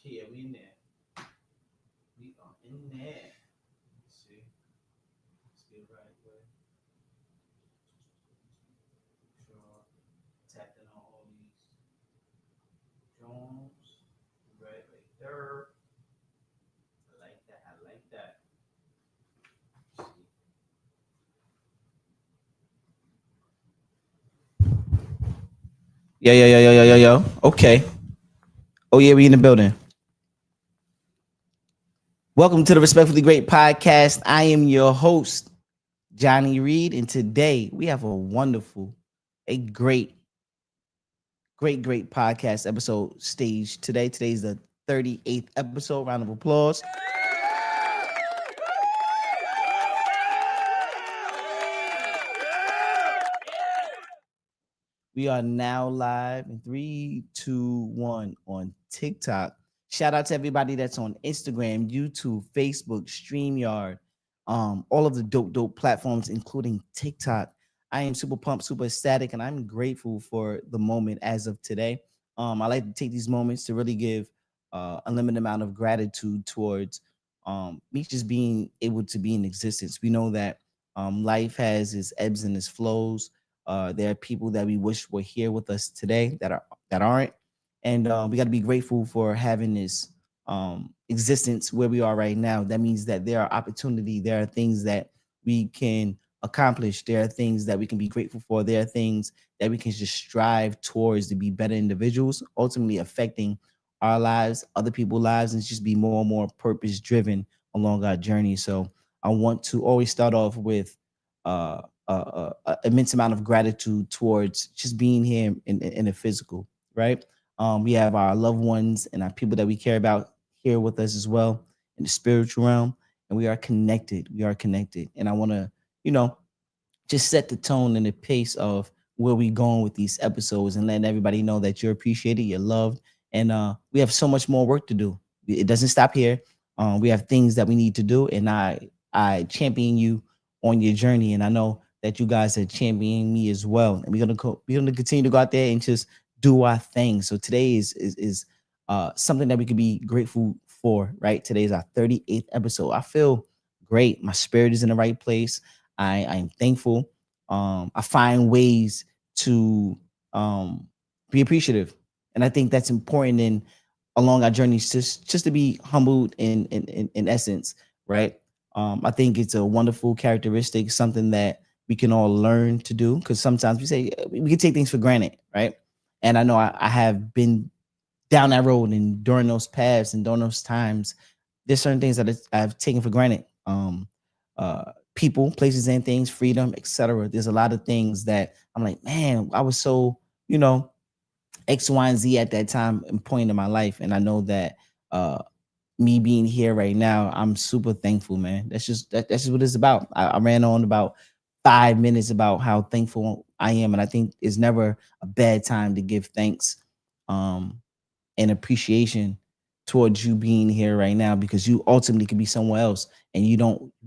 Yeah, we in there. We are in there. Let's see. Let's get right way. Sure. Tapping on all these Jones. Right there. I like that. I like that. Let's see. Yo. Okay. Oh yeah, we in the building. Welcome to the Respectfully Great podcast. I am your host, Johnny Reed, and today we have a wonderful, a great podcast episode stage today. Today's the 38th episode. Round of applause. We are now live in 3, 2, 1 on TikTok. Shout out to everybody that's on Instagram, YouTube, Facebook, StreamYard, all of the dope platforms, including TikTok. I am super pumped, super ecstatic, and I'm grateful for the moment as of today. I like to take these moments to really give unlimited amount of gratitude towards me just being able to be in existence. We know that life has its ebbs and its flows. There are people that we wish were here with us today that aren't, and we got to be grateful for having this existence where we are right now. That means that there are opportunity, there are things that we can accomplish, there are things that we can be grateful for, there are things that we can just strive towards to be better individuals, ultimately affecting our lives, other people's lives, and just be more and more purpose driven along our journey. So I want to always start off with immense amount of gratitude towards just being here in the physical, right? We have our loved ones and our people that we care about here with us as well in the spiritual realm, and we are connected. We are connected, and I want to, you know, just set the tone and the pace of where we going with these episodes and letting everybody know that you're appreciated, you're loved, and we have so much more work to do. It doesn't stop here. We have things that we need to do, and I champion you on your journey, and I know that you guys are championing me as well. And we're gonna continue to go out there and just do our thing. So today is something that we could be grateful for. Right, today is our 38th episode. I feel great. My spirit is in the right place. I'm thankful. I find ways to be appreciative, and I think that's important in along our journeys. Just to be humbled in essence, right? I think it's a wonderful characteristic, something that we can all learn to do. Because sometimes we say we can take things for granted, right? And I know I have been down that road, and during those paths and during those times, there's certain things that I've taken for granted. People, places, and things, freedom, etc. There's a lot of things that I'm like, man, I was so, you know, X, Y, and Z at that time and point in my life, and I know that me being here right now, I'm super thankful, man. That's just what it's about. I ran on about 5 minutes about how thankful I am, and I think it's never a bad time to give thanks um, and appreciation towards you being here right now, because you ultimately could be somewhere else, and you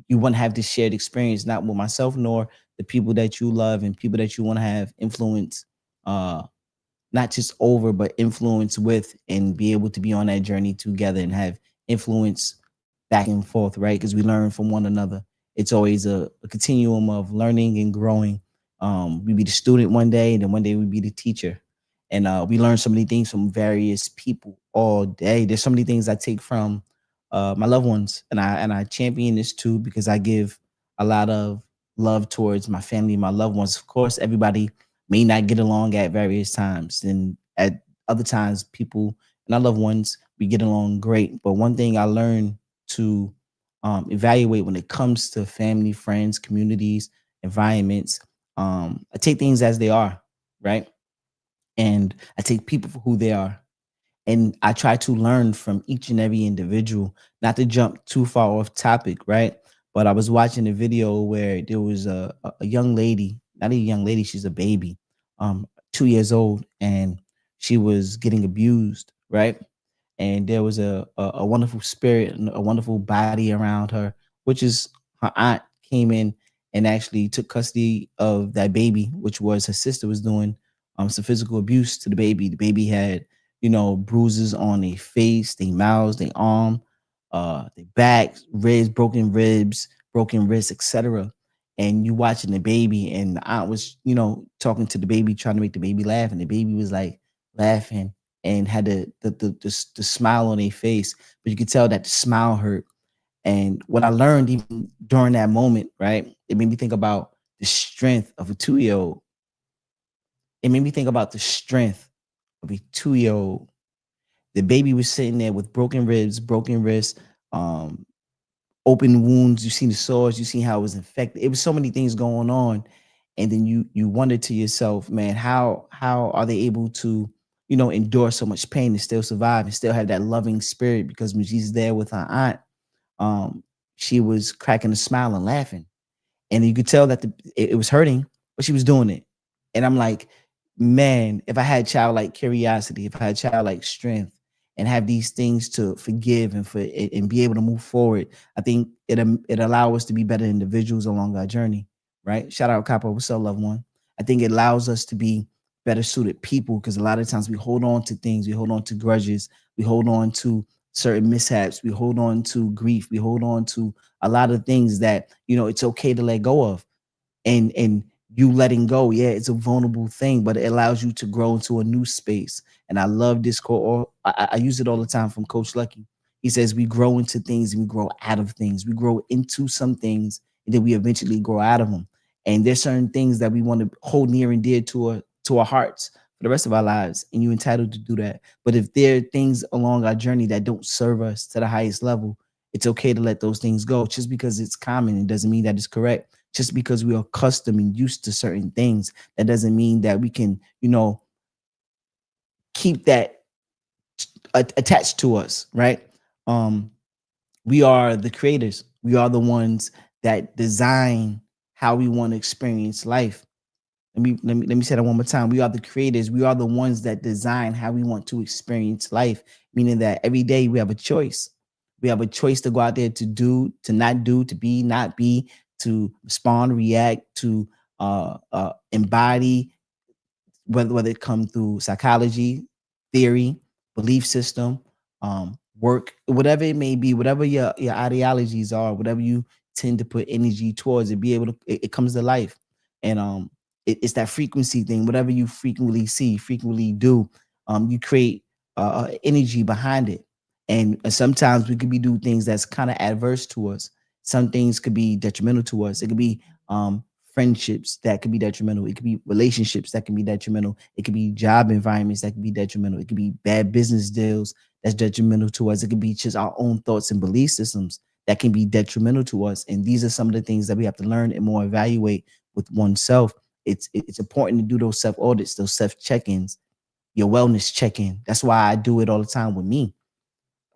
wouldn't have this shared experience, not with myself nor the people that you love and people that you want to have influence. Not just over, but influence with, and be able to be on that journey together and have influence back and forth, right? Because we learn from one another. It's always a continuum of learning and growing. We be the student one day, and then one day we be the teacher. And we learn so many things from various people all day. There's so many things I take from my loved ones, and I champion this too, because I give a lot of love towards my family, my loved ones. Of course, everybody may not get along at various times, and at other times, people and our loved ones, we get along great. But one thing I learned to evaluate when it comes to family, friends, communities, environments, I take things as they are, right? And I take people for who they are. And I try to learn from each and every individual, not to jump too far off topic, right? But I was watching a video where there was a young lady, not a young lady, she's a baby, 2 years old, and she was getting abused, right? And there was a wonderful spirit and a wonderful body around her, which is her aunt came in and actually took custody of that baby, which was her sister was doing some physical abuse to the baby. The baby had bruises on their face, their mouths, their arm, their back, ribs, broken wrists, etc. And you watching the baby, and the aunt was, talking to the baby, trying to make the baby laugh, and the baby was like laughing and had the smile on their face, but you could tell that the smile hurt. And what I learned even during that moment, right, it made me think about the strength of a 2 year old. It made me think about the strength of a 2 year old. The baby was sitting there with broken ribs, broken wrists, um, open wounds. You seen the sores, you seen how it was infected. It was so many things going on. And then you wonder to yourself, man, how are they able to, endure so much pain and still survive and still have that loving spirit? Because when she's there with her aunt, um, she was cracking a smile and laughing, and you could tell that it was hurting, but she was doing it. And I'm like, man, if I had childlike curiosity, if I had childlike strength, and have these things to forgive and be able to move forward, I think it allow us to be better individuals along our journey, right? Shout out Capo, what's up, loved one? I think it allows us to be better suited people, because a lot of times we hold on to things, we hold on to grudges, we hold on to certain mishaps, we hold on to grief, we hold on to a lot of things that it's okay to let go of. And you letting go, yeah, it's a vulnerable thing, but it allows you to grow into a new space. And I love this quote, or I use it all the time, from Coach Lucky. He says we grow into things and we grow out of things. We grow into some things and then we eventually grow out of them. And there's certain things that we want to hold near and dear to our hearts for the rest of our lives, and you're entitled to do that. But if there are things along our journey that don't serve us to the highest level, it's okay to let those things go. Just because it's common, it doesn't mean that it's correct. Just because we are accustomed and used to certain things, that doesn't mean that we can, keep that attached to us, right? Um, we are the creators. We are the ones that design how we want to experience life. Let me say that one more time. We are the creators. We are the ones that design how we want to experience life. Meaning that every day we have a choice. We have a choice to go out there to do, to not do, to be, not be, to respond, react, to embody, whether it come through psychology, theory, belief system, work, whatever it may be, whatever your ideologies are, whatever you tend to put energy towards it, be able to, it comes to life. And it's that frequency thing. Whatever you frequently see, frequently do, you create energy behind it. And sometimes we could be do things that's kind of adverse to us. Some things could be detrimental to us. It could be friendships that could be detrimental. It could be relationships that can be detrimental. It could be job environments that can be detrimental. It could be bad business deals that's detrimental to us. It could be just our own thoughts and belief systems that can be detrimental to us. And these are some of the things that we have to learn and more evaluate with oneself. It's important to do those self audits, those self check ins, your wellness check in. That's why I do it all the time with me.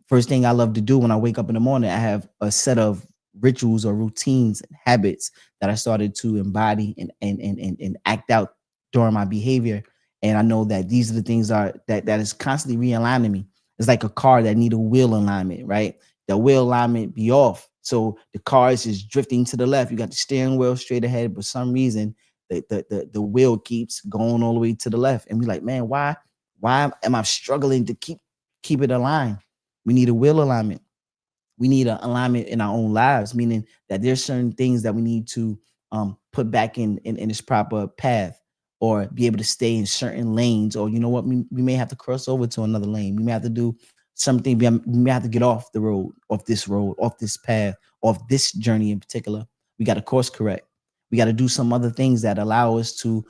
First thing I love to do when I wake up in the morning, I have a set of rituals or routines and habits that I started to embody and act out during my behavior. And I know that these are the things that is constantly realigning me. It's like a car that need a wheel alignment, right? The wheel alignment be off, so the car is just drifting to the left. You got the steering wheel straight ahead, but for some reason the wheel keeps going all the way to the left, and we like, man, why am I struggling to keep it aligned? We need a wheel alignment. We need an alignment in our own lives, meaning that there's certain things that we need to put back in its proper path, or be able to stay in certain lanes, or you know what, we may have to cross over to another lane. We may have to do something. We may have to get off the road, off this path, off this journey in particular. We got to course correct. We got to do some other things that allow us to,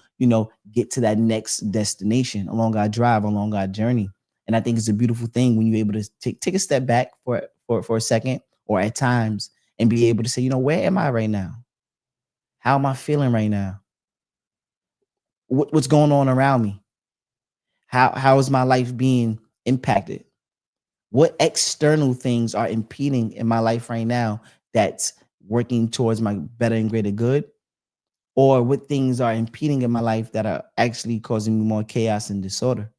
get to that next destination along our drive, along our journey. And I think it's a beautiful thing when you're able to take a step back for a second, or at times, and be able to say, where am I right now? How am I feeling right now? What's going on around me? How is my life being impacted? What external things are impeding in my life right now that's working towards my better and greater good? Or what things are impeding in my life that are actually causing me more chaos and disorder?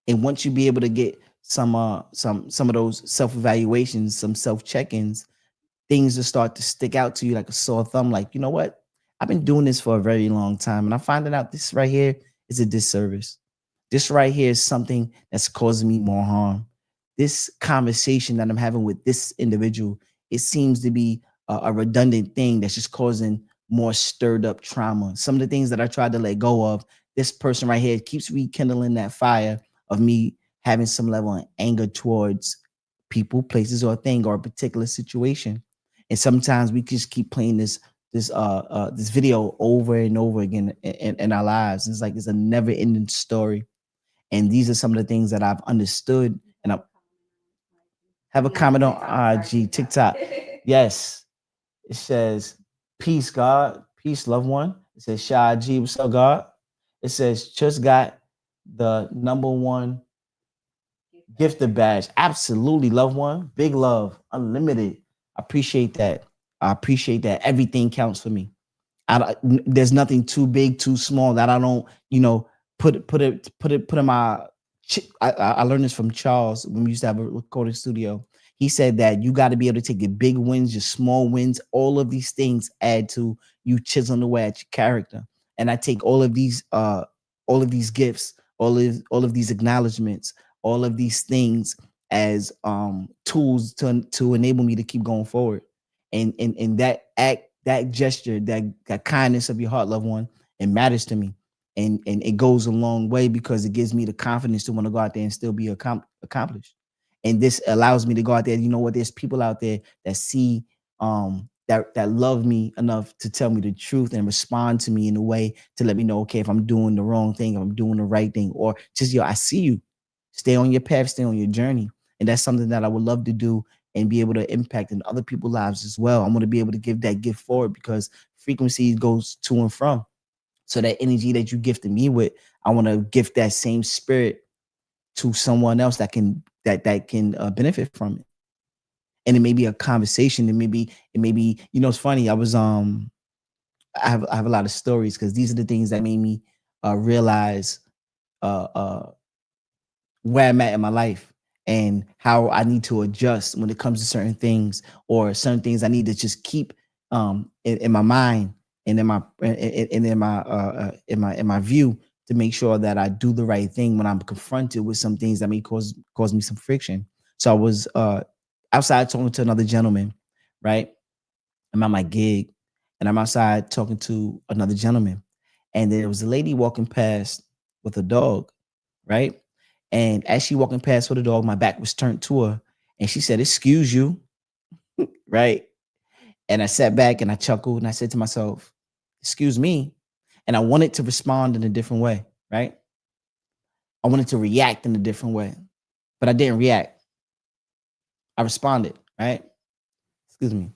And once you be able to get some of those self-evaluations, some self-check-ins, things will start to stick out to you like a sore thumb. Like, you know what? I've been doing this for a very long time, and I'm finding out this right here is a disservice. This right here is something that's causing me more harm. This conversation that I'm having with this individual, it seems to be a redundant thing that's just causing more stirred up trauma. Some of the things that I tried to let go of, this person right here keeps rekindling that fire of me having some level of anger towards people, places, or a thing or a particular situation. And sometimes we just keep playing this video over and over again in our lives. It's like it's a never ending story. And these are some of the things that I've understood. And I have a comment on IG, TikTok. Yes, it says, peace, God. Peace, loved one. It says, Shy G, what's up, God? It says, just got the #1 gifted badge. Absolutely, loved one. Big love, unlimited. I appreciate that. I appreciate that. Everything counts for me. There's nothing too big, too small that I don't, put in my. I learned this from Charles when we used to have a recording studio. He said that you got to be able to take your big wins, your small wins, all of these things add to you chiseling away at your character. And I take all of these gifts, all of these acknowledgments, all of these things as tools to enable me to keep going forward. And that act, that gesture, that kindness of your heart, loved one, it matters to me. And it goes a long way because it gives me the confidence to want to go out there and still be accomplished. And this allows me to go out there. You know what? There's people out there that see that love me enough to tell me the truth and respond to me in a way to let me know, okay, if I'm doing the wrong thing, if I'm doing the right thing, or just, I see you. Stay on your path, stay on your journey. And that's something that I would love to do and be able to impact in other people's lives as well. I want to be able to give that gift forward because frequency goes to and from. So that energy that you gifted me with, I want to gift that same spirit to someone else that can benefit from it. And it may be a conversation. It may be. It's funny. I have a lot of stories because these are the things that made me realize uh, uh, where I'm at in my life and how I need to adjust when it comes to certain things, or certain things I need to just keep in my mind and in my view, to make sure that I do the right thing when I'm confronted with some things that may cause me some friction. So I was outside talking to another gentleman, right? I'm at my gig and I'm outside talking to another gentleman. And there was a lady walking past with a dog, right? And as she walking past with a dog, my back was turned to her. And she said, "Excuse you," right? And I sat back and I chuckled and I said to myself, "Excuse me." And I wanted to respond in a different way, right? I wanted to react in a different way, but I didn't react. I responded, right? Excuse me.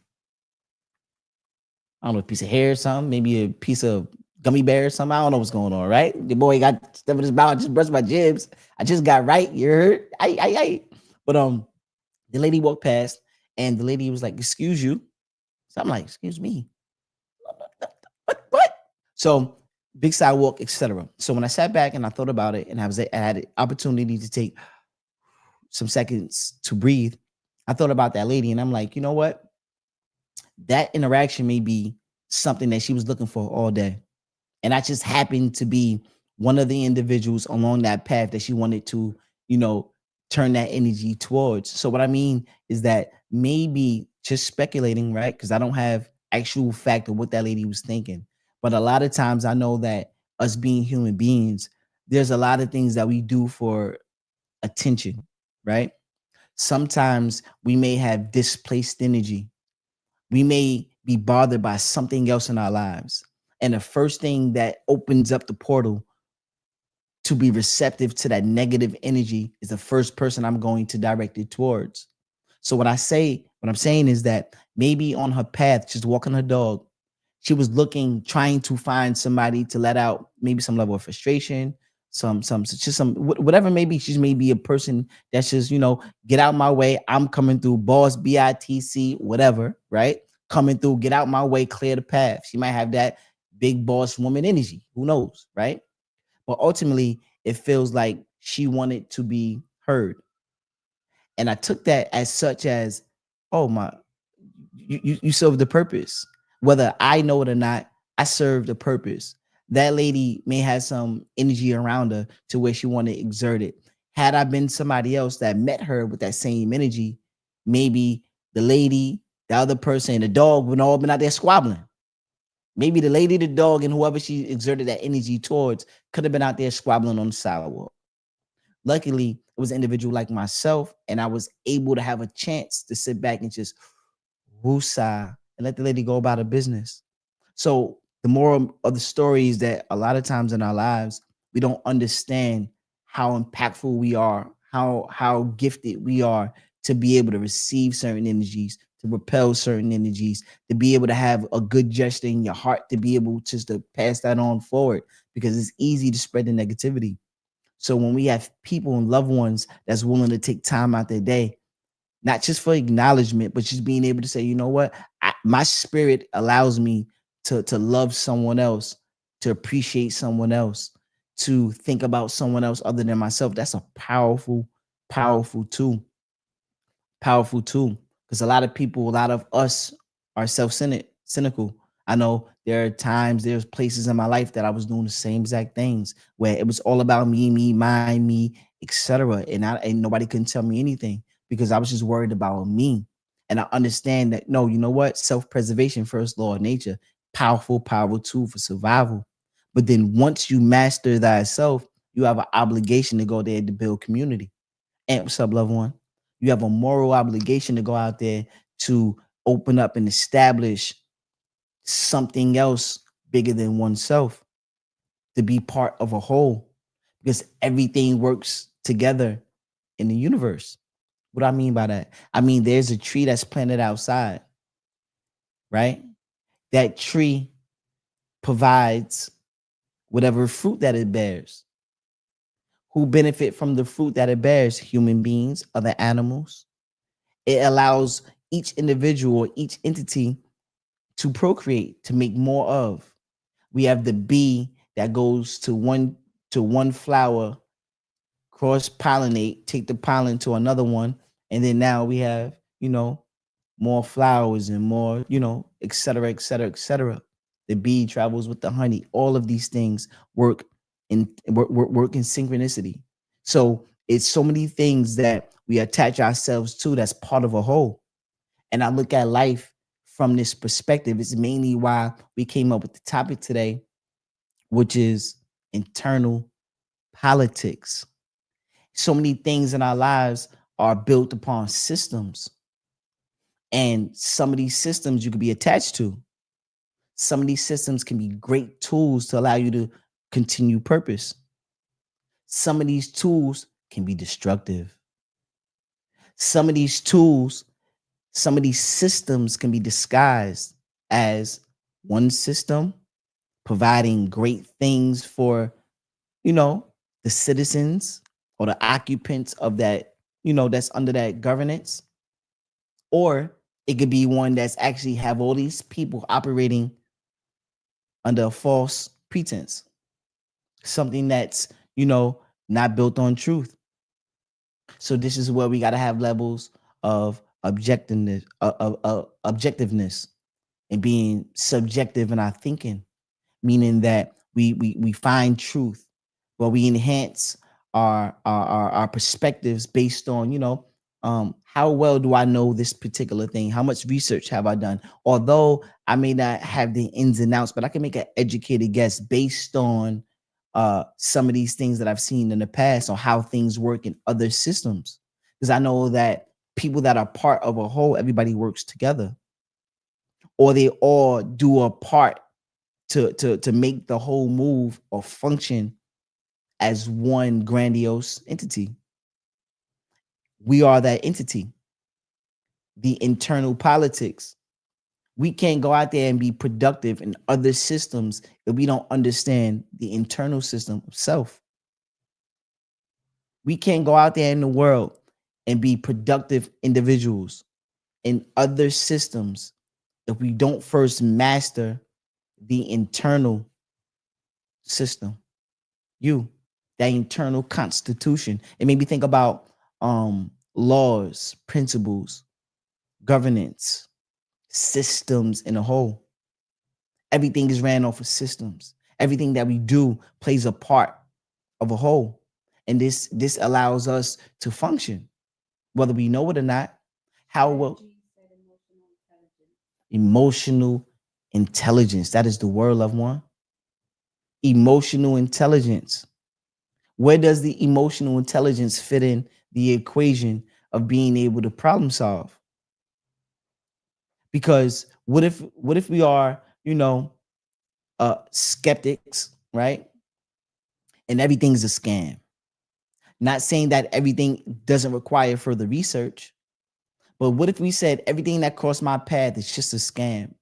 I don't know, a piece of hair or something, maybe a piece of gummy bear or something. I don't know what's going on, right? The boy got stuff in his mouth, just brushed my jibs. I just got right. You heard? I. But the lady walked past and the lady was like, "Excuse you." So I'm like, "Excuse me." What? So big sidewalk, etc. So when I sat back and I thought about it and I had an opportunity to take some seconds to breathe, I thought about that lady and I'm like, you know what? That interaction may be something that she was looking for all day. And I just happened to be one of the individuals along that path that she wanted to, you know, turn that energy towards. So what I mean is that maybe just speculating, right? Because I don't have actual fact of what that lady was thinking. But a lot of times I know that us being human beings, there's a lot of things that we do for attention, right? Sometimes we may have displaced energy. We may be bothered by something else in our lives. And the first thing that opens up the portal to be receptive to that negative energy is the first person I'm going to direct it towards. So what I'm saying is that maybe on her path, just walking her dog, she was trying to find somebody to let out maybe some level of frustration, whatever. Maybe she's maybe a person that's just, get out my way. I'm coming through, boss, BITC, whatever, right? Coming through, get out my way, clear the path. She might have that big boss woman energy. Who knows, right? But ultimately, it feels like she wanted to be heard. And I took that as such as, oh my, you serve the purpose. Whether I know it or not, I serve the purpose. that lady may have some energy around her to where she want to exert it. Had I been somebody else that met her with that same energy, maybe the lady, the other person, and the dog would all been out there squabbling. Maybe the lady, the dog, and whoever she exerted that energy towards could have been out there squabbling on the sidewalk. Luckily, it was an individual like myself, and I was able to have a chance to sit back and just woosah and let the lady go about her business. So the moral of the story is that a lot of times in our lives, we don't understand how impactful we are, how gifted we are to be able to receive certain energies, to repel certain energies, to be able to have a good gesture in your heart, to be able just to pass that on forward, because it's easy to spread the negativity. So when we have people and loved ones that's willing to take time out their day, not just for acknowledgement, but just being able to say, you know what, my spirit allows me to love someone else, to appreciate someone else, to think about someone else other than myself. That's a powerful, powerful tool. Powerful tool. Because a lot of people, a lot of us are self-centered, cynical. I know there are times, there's places in my life that I was doing the same exact things where it was all about me, mine, me, etc. And nobody couldn't tell me anything because I was just worried about me. And I understand that no, you know what? Self-preservation, first law of nature, powerful, powerful tool for survival. But then once you master thyself, you have an obligation to go there to build community. And what's up, loved one? You have a moral obligation to go out there to open up and establish something else bigger than oneself, to be part of a whole, because everything works together in the universe. What do I mean by that? I mean, there's a tree that's planted outside, right? That tree provides whatever fruit that it bears. Who benefit from the fruit that it bears? Human beings, other animals. It allows each individual, each entity to procreate, to make more of. We have the bee that goes to one flower, cross pollinate, take the pollen to another one, and then now we have, more flowers and more, et cetera, et cetera, et cetera. The bee travels with the honey. All of these things work in synchronicity. So it's so many things that we attach ourselves to that's part of a whole. And I look at life from this perspective. It's mainly why we came up with the topic today, which is internal politics. So many things in our lives are built upon systems. And some of these systems you could be attached to. Some of these systems can be great tools to allow you to continue purpose. Some of these tools can be destructive. Some of these tools, some of these systems can be disguised as one system providing great things for, you know, the citizens or the occupants of that, that's under that governance. Or it could be one that's actually have all these people operating under a false pretense, something that's, not built on truth. So this is where we got to have levels of objectiveness and being subjective in our thinking, meaning that we find truth, but we enhance our perspectives based on, how well do I know this particular thing? How much research have I done? Although I may not have the ins and outs, but I can make an educated guess based on some of these things that I've seen in the past on how things work in other systems. Because I know that people that are part of a whole, everybody works together, or they all do a part to make the whole move or function as one grandiose entity. We are that entity, the internal politics. We can't go out there and be productive in other systems if we don't understand the internal system of self. We can't go out there in the world and be productive individuals in other systems if we don't first master the internal system. That internal constitution. It made me think about laws, principles, governance, systems in a whole. Everything is ran off of systems. Everything that we do plays a part of a whole. And this allows us to function, whether we know it or not. How well emotional intelligence. That is the word, loved one. Emotional intelligence. Where does the emotional intelligence fit in the equation of being able to problem solve? Because what if we are, skeptics, right? And everything's a scam. Not saying that everything doesn't require further research, but what if we said everything that crossed my path is just a scam?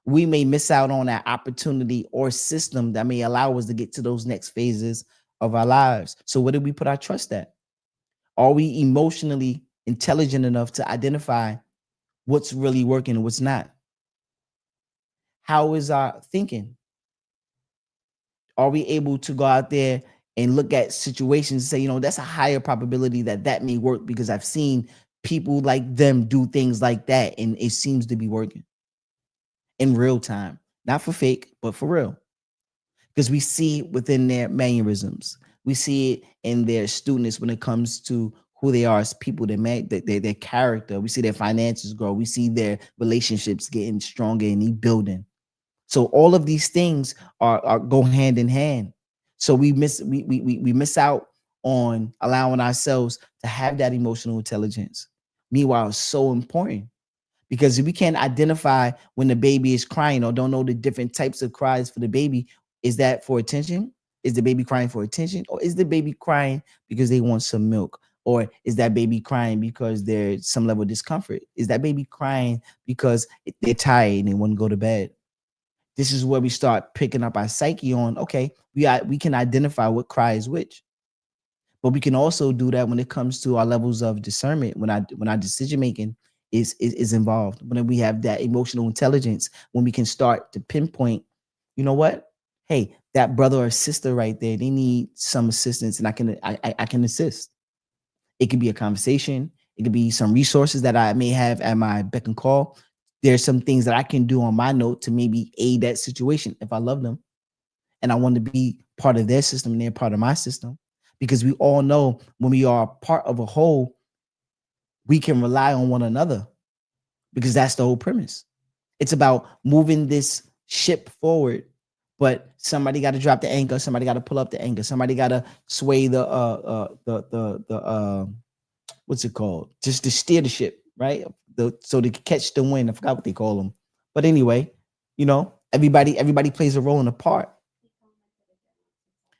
We may miss out on that opportunity or system that may allow us to get to those next phases of our lives. So where do we put our trust at? Are we emotionally intelligent enough to identify what's really working and what's not? How is our thinking? Are we able to go out there and look at situations and say, that's a higher probability that that may work because I've seen people like them do things like that and it seems to be working in real time, not for fake, but for real. Because we see it within their mannerisms. We see it in their students when it comes to who they are as people, their character. We see their finances grow. We see their relationships getting stronger and building. So all of these things are go hand in hand. So we miss out on allowing ourselves to have that emotional intelligence. Meanwhile, it's so important because if we can't identify when the baby is crying or don't know the different types of cries for the baby, is that for attention? Is the baby crying for attention? Or is the baby crying because they want some milk? Or is that baby crying because there's some level of discomfort? Is that baby crying because they're tired and they want to go to bed? This is where we start picking up our psyche on, okay, we can identify what cry is which. But we can also do that when it comes to our levels of discernment, when our decision making is involved, when we have that emotional intelligence, when we can start to pinpoint, you know what? Hey, that brother or sister right there, they need some assistance, and I can assist. It could be a conversation, it could be some resources that I may have at my beck and call. There's some things that I can do on my note to maybe aid that situation if I love them and I want to be part of their system and they're part of my system. Because we all know when we are part of a whole, we can rely on one another because that's the whole premise. It's about moving this ship forward, but somebody got to drop the anchor, somebody got to pull up the anchor, somebody got to sway the what's it called? Just to steer the ship, right? So they catch the wind. I forgot what they call them. But anyway, everybody plays a role in a part.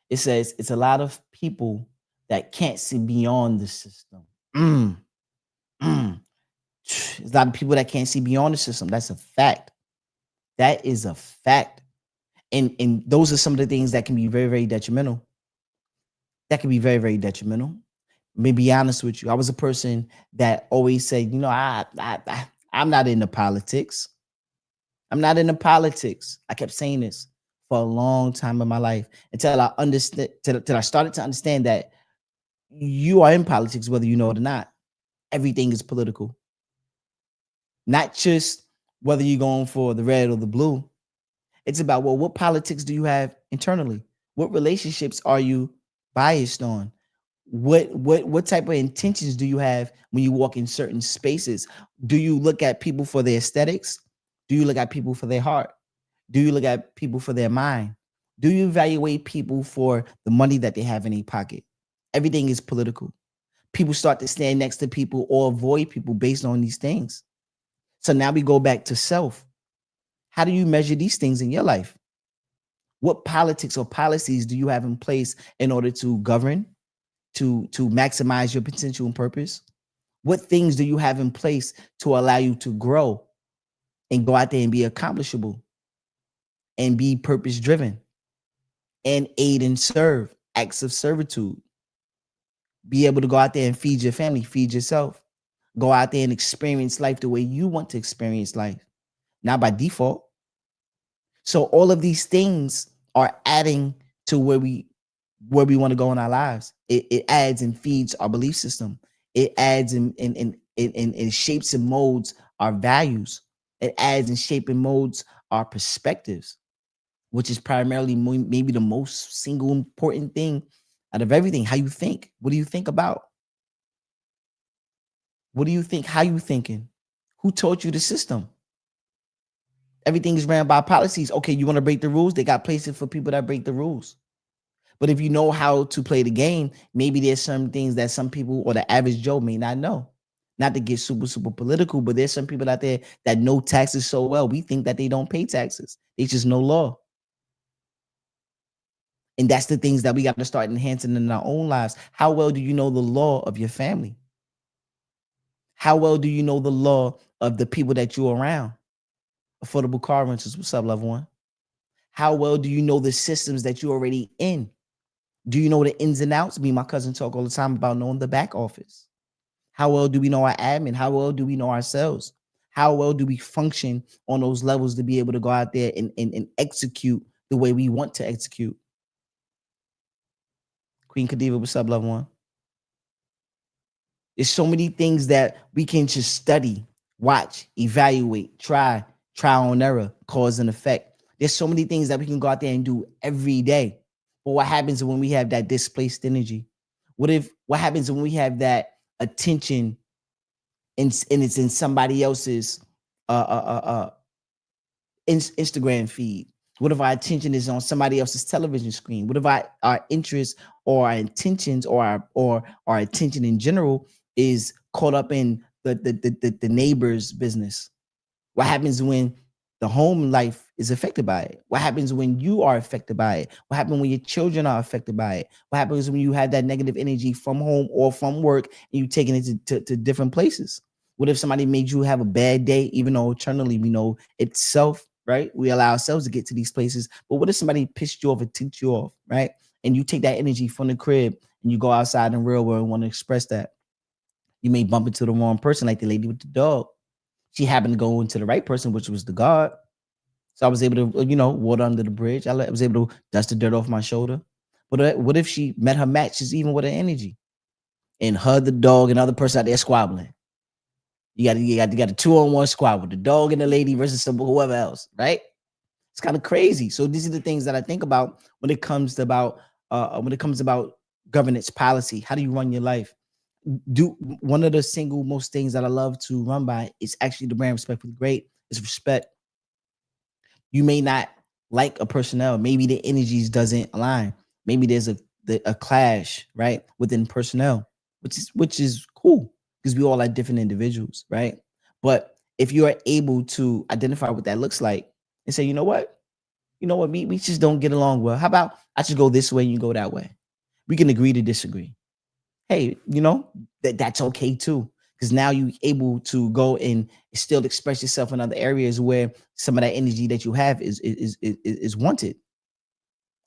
It says it's a lot of people that can't see beyond the system. Mm, mm. There's a lot of people that can't see beyond the system. That's a fact. That is a fact. And those are some of the things that can be very, very detrimental. That can be very, very detrimental. Let me be honest with you. I was a person that always said, I'm not into politics. I'm not into politics. I kept saying this for a long time in my life until I understood, till I started to understand that you are in politics, whether you know it or not. Everything is political. Not just whether you're going for the red or the blue. It's about, well, what politics do you have internally? What relationships are you biased on? What type of intentions do you have when you walk in certain spaces? Do you look at people for their aesthetics? Do you look at people for their heart? Do you look at people for their mind? Do you evaluate people for the money that they have in their pocket? Everything is political. People start to stand next to people or avoid people based on these things. So now we go back to self. How do you measure these things in your life? What politics or policies do you have in place in order to govern, to maximize your potential and purpose? What things do you have in place to allow you to grow and go out there and be accomplishable and be purpose driven and aid and serve, acts of servitude? Be able to go out there and feed your family, feed yourself. Go out there and experience life the way you want to experience life, not by default. So all of these things are adding to where we want to go in our lives. It adds and feeds our belief system. It adds and shapes and molds our values. It adds and shapes and molds our perspectives. which is primarily maybe the most single important thing out of everything. How you think. What do you think about? What do you think? How you thinking? Who taught you the system? Everything is ran by policies. Okay, you want to break the rules? They got places for people that break the rules. But if you know how to play the game, maybe there's some things that some people or the average Joe may not know. Not to get super political, but there's some people out there that know taxes so well. We think that they don't pay taxes. They just know law. And that's the things that we got to start enhancing in our own lives. How well do you know the law of your family? How well do you know the law of the people that you're around? Affordable car rentals, what's up, loved one? How well do you know the systems that you're already in? Do you know the ins and outs? Me and my cousin talk all the time about knowing the back office. How well do we know our admin? How well do we know ourselves? How well do we function on those levels to be able to go out there and execute the way we want to execute? Queen Khadiva, what's up, loved one? There's so many things that we can just study, watch, evaluate, trial and error, cause and effect. There's so many things that we can go out there and do every day. But what happens when we have that displaced energy? What happens when we have that attention and it's in somebody else's Instagram feed? What if our attention is on somebody else's television screen? What if our interests or our intentions or our attention in general is caught up in the neighbor's business? What happens when the home life is affected by it? What happens when you are affected by it? What happens when your children are affected by it? What happens when you have that negative energy from home or from work and you taking it to different places? What if somebody made you have a bad day, even though eternally we know it's self, right? We allow ourselves to get to these places. But what if somebody pissed you off or ticked you off, right? And you take that energy from the crib and you go outside in real world and want to express that. You may bump into the wrong person, like the lady with the dog. She happened to go into the right person, which was the God. So I was able to, water under the bridge. I was able to dust the dirt off my shoulder. But what if she met her matches even with her energy and her, the dog, and other person out there squabbling? You got a 2-on-1 squad with the dog and the lady versus whoever else, right? It's kind of crazy. So these are the things that I think about when it comes to about governance policy. How do you run your life? One of the single most things that I love to run by is actually the brand Respectfully Great. Is respect. You may not like a personnel. Maybe the energies doesn't align. Maybe there's a clash, right, within personnel, which is cool because we all are different individuals, right? But if you are able to identify what that looks like and say, we just don't get along well. How about I just go this way and you go that way? We can agree to disagree. Hey, that's okay too. Because now you're able to go and still express yourself in other areas where some of that energy that you have is wanted.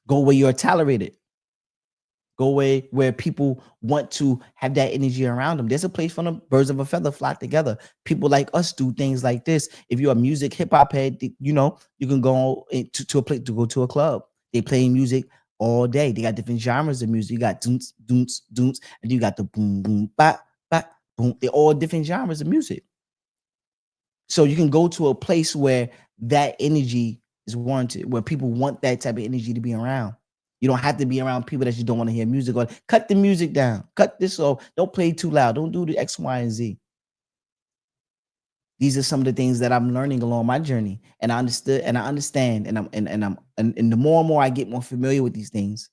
Go where you're tolerated. Go where people want to have that energy around them. There's a place for them. Birds of a feather flock together. People like us do things like this. If you're a music hip hop head, you can go to a place to go to a club. They play music all day. They got different genres of music. You got doons, doons, doons, and you got the boom, boom, ba, ba, boom. They're all different genres of music. So you can go to a place where that energy is warranted, where people want that type of energy to be around. You don't have to be around people that you don't want to hear music or cut the music down. Cut this off. Don't play too loud. Don't do the X, Y, and Z. These are some of the things that I'm learning along my journey. And I understand. And the more and more I get more familiar with these things,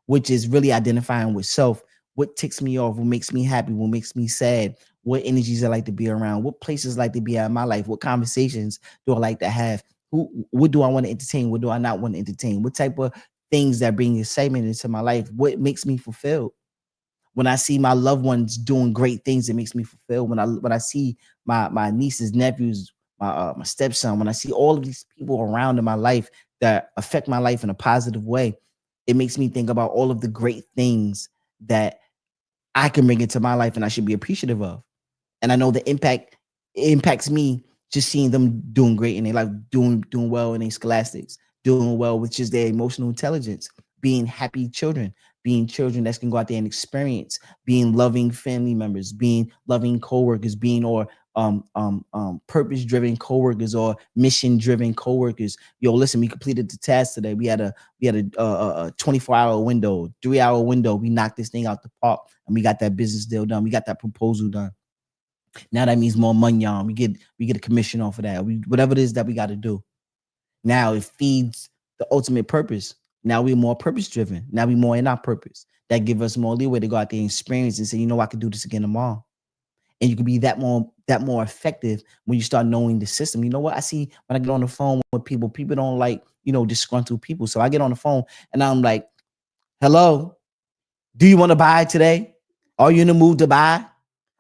which is really identifying with self, what ticks me off, what makes me happy, what makes me sad, what energies I like to be around, what places I like to be at in my life, what conversations do I like to have, what do I want to entertain, what do I not want to entertain, what type of things that bring excitement into my life, what makes me fulfilled. When I see my loved ones doing great things, it makes me fulfilled. When I see my nieces, nephews, my stepson, when I see all of these people around in my life that affect my life in a positive way, it makes me think about all of the great things that I can bring into my life and I should be appreciative of. And I know the impact it impacts me just seeing them doing great in their life, doing well in their scholastics, doing well with just their emotional intelligence, being happy children, being children that can go out there and experience, being loving family members, being loving coworkers, being or purpose-driven coworkers or mission-driven coworkers. Yo, listen, we completed the task today. We had a 24-hour window, 3-hour window. We knocked this thing out the park, and we got that business deal done. We got that proposal done. Now that means more money on. We get a commission off of that. Whatever it is that we got to do. Now it feeds the ultimate purpose. Now we're more purpose driven. Now we're more in our purpose. That give us more leeway to go out there and experience and say, you know, I could do this again tomorrow. And you can be that more effective when you start knowing the system. You know what? I see when I get on the phone with people don't like, disgruntled people. So I get on the phone and I'm like, hello, do you want to buy today? Are you in the mood to buy?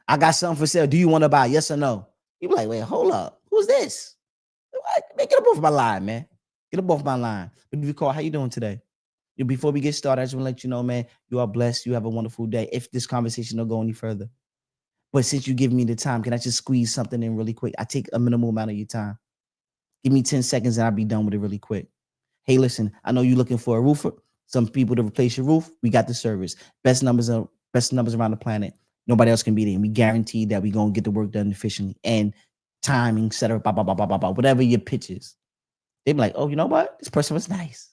I got something for sale. Do you want to buy? Yes or no? You be like, wait, hold up. Who's this? Man, get up off my line, man. Get up off my line. But if you call, how you doing today? Before we get started, I just want to let you know, man, you are blessed. You have a wonderful day. If this conversation don't go any further. But since you give me the time, can I just squeeze something in really quick? I take a minimal amount of your time. Give me 10 seconds and I'll be done with it really quick. Hey, listen, I know you're looking for a roofer. Some people to replace your roof. We got the service. Best numbers around the planet. Nobody else can beat it. And we guarantee that we're going to get the work done efficiently and timing, et cetera, whatever your pitch is. They be like, oh, you know what? This person was nice.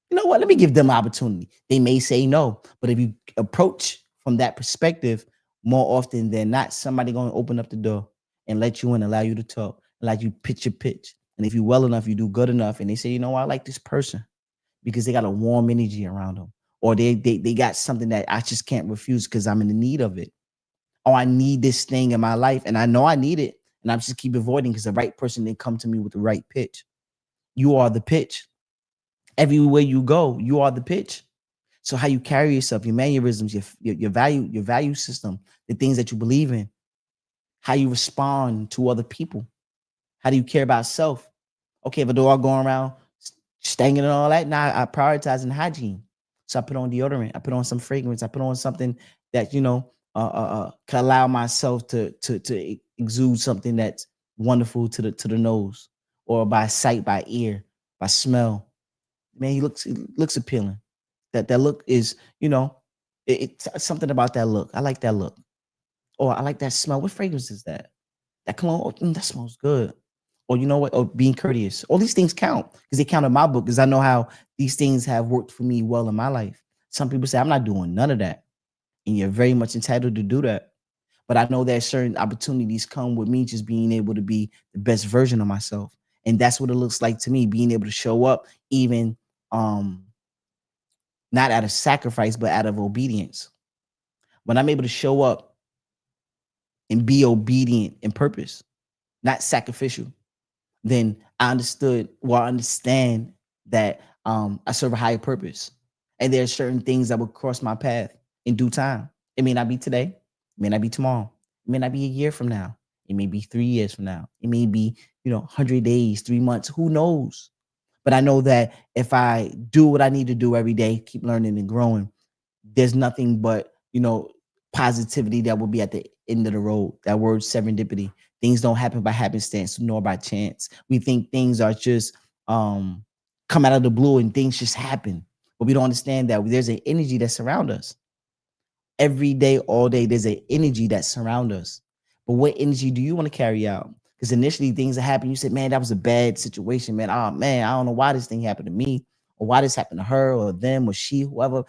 You know what? Let me give them opportunity. They may say no, but if you approach from that perspective, more often than not, somebody going to open up the door and let you in, allow you to talk, allow you pitch your pitch. And if you well enough, you do good enough, and they say, you know what? I like this person because they got a warm energy around them, or they got something that I just can't refuse because I'm in the need of it. Oh, I need this thing in my life, and I know I need it, and I just keep avoiding because the right person didn't come to me with the right pitch. You are the pitch. Everywhere you go, you are the pitch. So how you carry yourself, your mannerisms, your value system, the things that you believe in, how you respond to other people, how do you care about self? Okay, if a dog going around stinging and all that, now I prioritize in hygiene. So I put on deodorant, I put on some fragrance, I put on something that can allow myself to exude something that's wonderful to the nose, or by sight, by ear, by smell. Man, he looks appealing. That look is, it's something about that look. I like that look. Or I like that smell. What fragrance is that? That cologne, that smells good. Or you know what? Or being courteous. All these things count because they count in my book because I know how these things have worked for me well in my life. Some people say, I'm not doing none of that. And you're very much entitled to do that. But I know that certain opportunities come with me just being able to be the best version of myself. And that's what it looks like to me, being able to show up even not out of sacrifice, but out of obedience. When I'm able to show up and be obedient in purpose, not sacrificial, then I understand that I serve a higher purpose. And there are certain things that will cross my path in due time. It may not be today, it may not be tomorrow, it may not be a year from now, it may be 3 years from now, it may be 100 days, 3 months, who knows? But I know that if I do what I need to do every day, keep learning and growing, there's nothing but, positivity that will be at the end of the road. That word serendipity. Things don't happen by happenstance nor by chance. We think things are just come out of the blue and things just happen. But we don't understand that there's an energy that surrounds us. Every day, all day, there's an energy that surrounds us. But what energy do you want to carry out? Because initially things that happen, you said, man, that was a bad situation, man. Oh man, I don't know why this thing happened to me, or why this happened to her or them or she, whoever.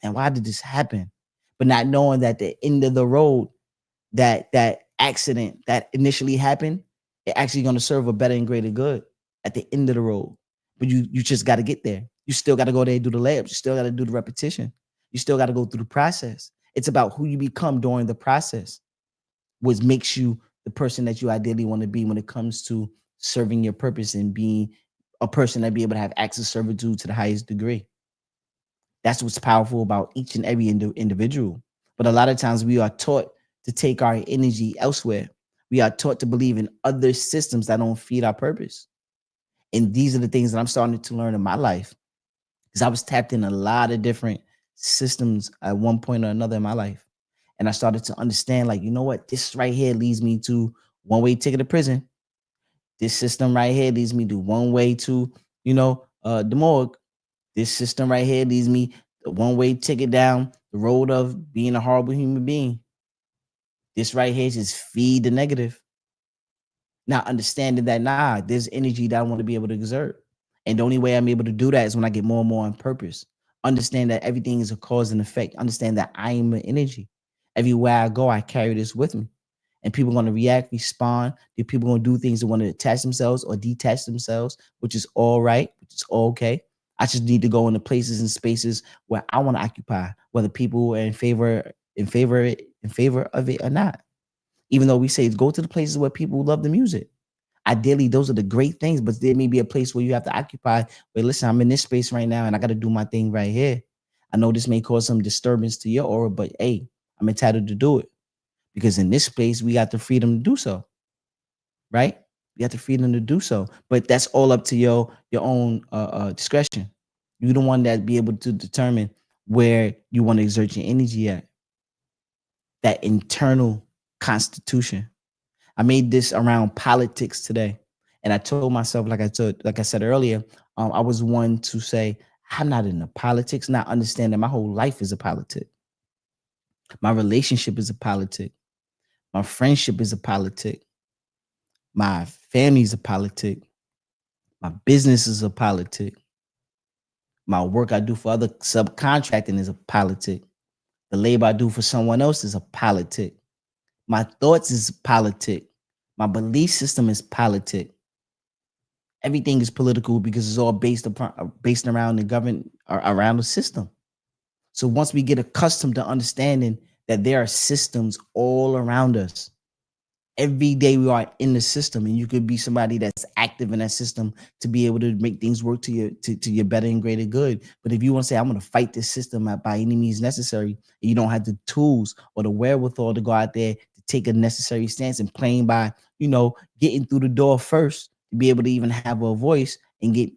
And why did this happen? But not knowing that the end of the road, that accident that initially happened, it actually going to serve a better and greater good at the end of the road. But you just got to get there. You still got to go there and do the labs. You still got to do the repetition. You still got to go through the process. It's about who you become during the process, which makes you the person that you ideally want to be when it comes to serving your purpose and being a person that be able to have acts of servitude to the highest degree. That's what's powerful about each and every individual. But a lot of times we are taught to take our energy elsewhere. We are taught to believe in other systems that don't feed our purpose. And these are the things that I'm starting to learn in my life, because I was tapped in a lot of different systems at one point or another in my life. And I started to understand, like, you know what? This right here leads me to one-way ticket to prison. This system right here leads me to one-way to, the morgue. This system right here leads me the one-way ticket down the road of being a horrible human being. This right here just feed the negative. Not understanding that, nah, there's energy that I want to be able to exert. And the only way I'm able to do that is when I get more and more on purpose. Understand that everything is a cause and effect. Understand that I am an energy. Everywhere I go, I carry this with me. And people are going to react, respond. The people going to do things that want to attach themselves or detach themselves, which is all right, which is all okay. I just need to go into places and spaces where I want to occupy, whether people are in favor of it or not. Even though we say go to the places where people love the music. Ideally, those are the great things, but there may be a place where you have to occupy. Wait, listen, I'm in this space right now and I got to do my thing right here. I know this may cause some disturbance to your aura, but hey, I'm entitled to do it because in this space, we got the freedom to do so, right? We got the freedom to do so, but that's all up to your own discretion. You're the one that be able to determine where you want to exert your energy at. That internal constitution. I made this around politics today, and I told myself, like I said earlier, I was one to say I'm not into politics, not understanding my whole life is a politic. My relationship is a politic. My friendship is a politic. My family is a politic. My business is a politic. My work I do for other subcontracting is a politic. The labor I do for someone else is a politic. My thoughts is politic. My belief system is politic. Everything is political because it's all based around the government or around the system. So once we get accustomed to understanding that there are systems all around us, every day we are in the system, and you could be somebody that's active in that system to be able to make things work to your better and greater good. But if you want to say I'm going to fight this system by any means necessary, and you don't have the tools or the wherewithal to go out there to take a necessary stance and playing by, getting through the door first to be able to even have a voice and get,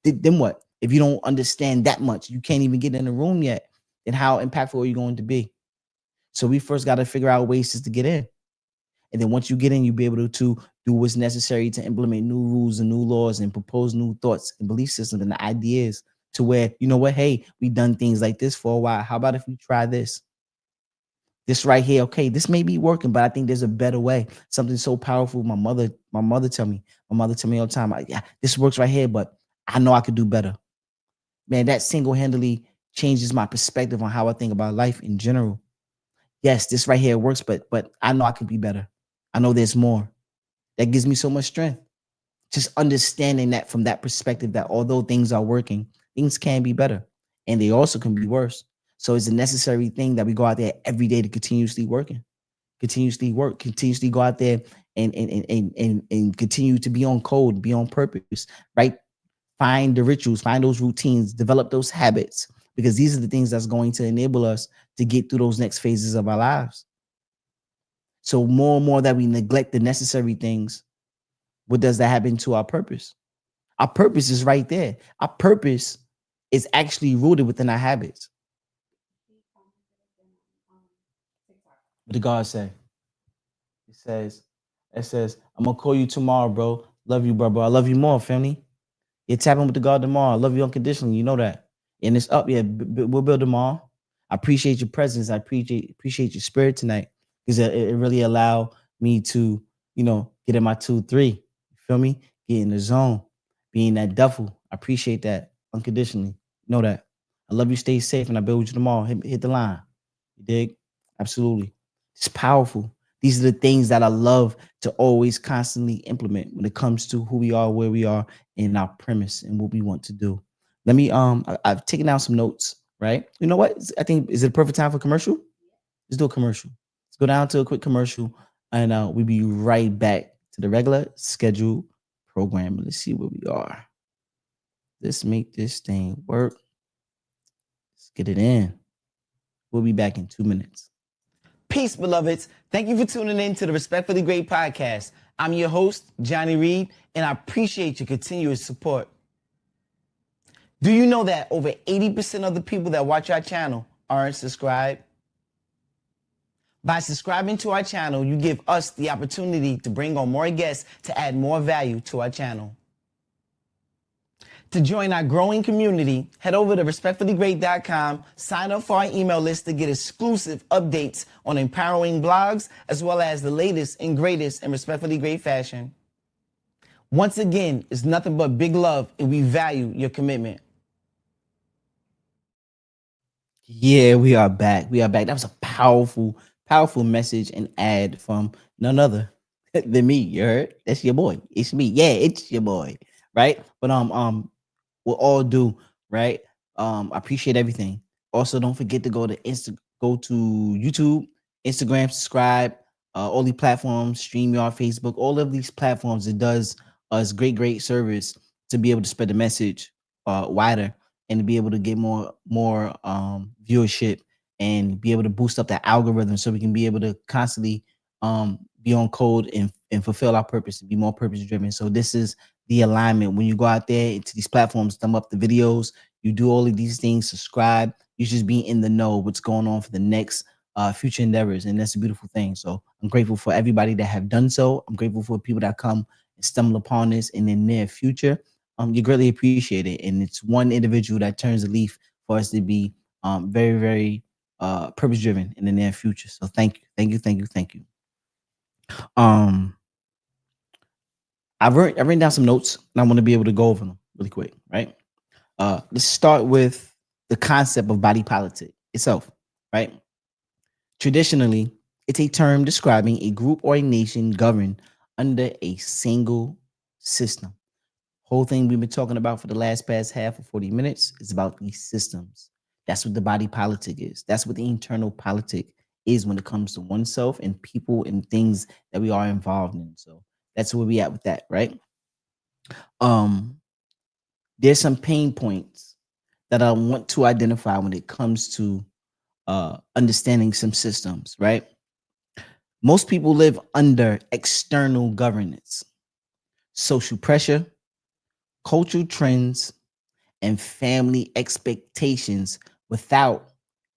then what? If you don't understand that much, you can't even get in the room yet. Then how impactful are you going to be? So we first got to figure out ways just to get in. And then once you get in, you'll be able to do what's necessary to implement new rules and new laws and propose new thoughts and belief systems and the ideas to where, you know what, hey, we've done things like this for a while. How about if we try this? This right here, okay, this may be working, but I think there's a better way. Something so powerful. My mother tell me all the time, yeah, this works right here, but I know I could do better. Man, that single-handedly changes my perspective on how I think about life in general. Yes, this right here works, but I know I could be better. I know there's more. That gives me so much strength. Just understanding that from that perspective, that although things are working, things can be better and they also can be worse. So it's a necessary thing that we go out there every day to continuously working, continuously work, continuously go out there and continue to be on code, be on purpose, right? Find the rituals, find those routines, develop those habits, because these are the things that's going to enable us to get through those next phases of our lives. So more and more that we neglect the necessary things, what does that happen to our purpose? Our purpose is right there. Our purpose is actually rooted within our habits. What did God say? It says, I'm gonna call you tomorrow, bro. Love you, bro. I love you more, family. You're tapping with the God tomorrow. I love you unconditionally. You know that. And it's up. Yeah, we'll build tomorrow. I appreciate your presence. I appreciate your spirit tonight because it really allowed me to, get in my 2-3. You feel me? Get in the zone, be in that duffel. I appreciate that unconditionally. Know that. I love you. Stay safe, and I build with you tomorrow. Hit the line. You dig? Absolutely. It's powerful. These are the things that I love to always constantly implement when it comes to who we are, where we are, in our premise and what we want to do. Let me I've taken down some notes, right? You know what? I think is it a perfect time for commercial? Let's do a commercial. Let's go down to a quick commercial and we'll be right back to the regular scheduled program. Let's see where we are. Let's make this thing work. Let's get it in. We'll be back in 2 minutes. Peace, beloveds. Thank you for tuning in to the Respectfully Great podcast. I'm your host, Johnny Reed, and I appreciate your continuous support. Do you know that over 80% of the people that watch our channel aren't subscribed? By subscribing to our channel, you give us the opportunity to bring on more guests to add more value to our channel. To join our growing community, head over to respectfullygreat.com, sign up for our email list to get exclusive updates on empowering blogs, as well as the latest and greatest in respectfully great fashion. Once again, it's nothing but big love, and we value your commitment. Yeah, we are back. We are back. That was a powerful, powerful message and ad from none other than me. You heard? That's your boy. It's me. Yeah, it's your boy. Right? But we'll all do, right? I appreciate everything. Also, don't forget to go to YouTube, Instagram, subscribe, all the platforms, StreamYard, Facebook, all of these platforms. It does us great service to be able to spread the message wider and to be able to get more viewership and be able to boost up that algorithm so we can be able to constantly be on code and fulfill our purpose and be more purpose driven. So this is the alignment. When you go out there into these platforms, thumb up the videos, you do all of these things, subscribe, you just be in the know what's going on for the next future endeavors. And that's a beautiful thing. So I'm grateful for everybody that have done so. I'm grateful for people that come and stumble upon this in the near future. You greatly appreciate it. And it's one individual that turns a leaf for us to be very purpose driven in the near future. So thank you. Um I've written down some notes and I want to be able to go over them really quick, right? Let's start with the concept of body politic itself, right? Traditionally, it's a term describing a group or a nation governed under a single system. Whole thing we've been talking about for the last past half of 40 minutes is about these systems. That's what the body politic is. That's what the internal politic is when it comes to oneself and people and things that we are involved in. So that's where we at with that, right? Um, there's some pain points that I want to identify when it comes to understanding some systems, right? Most people live under external governance, social pressure, cultural trends, and family expectations without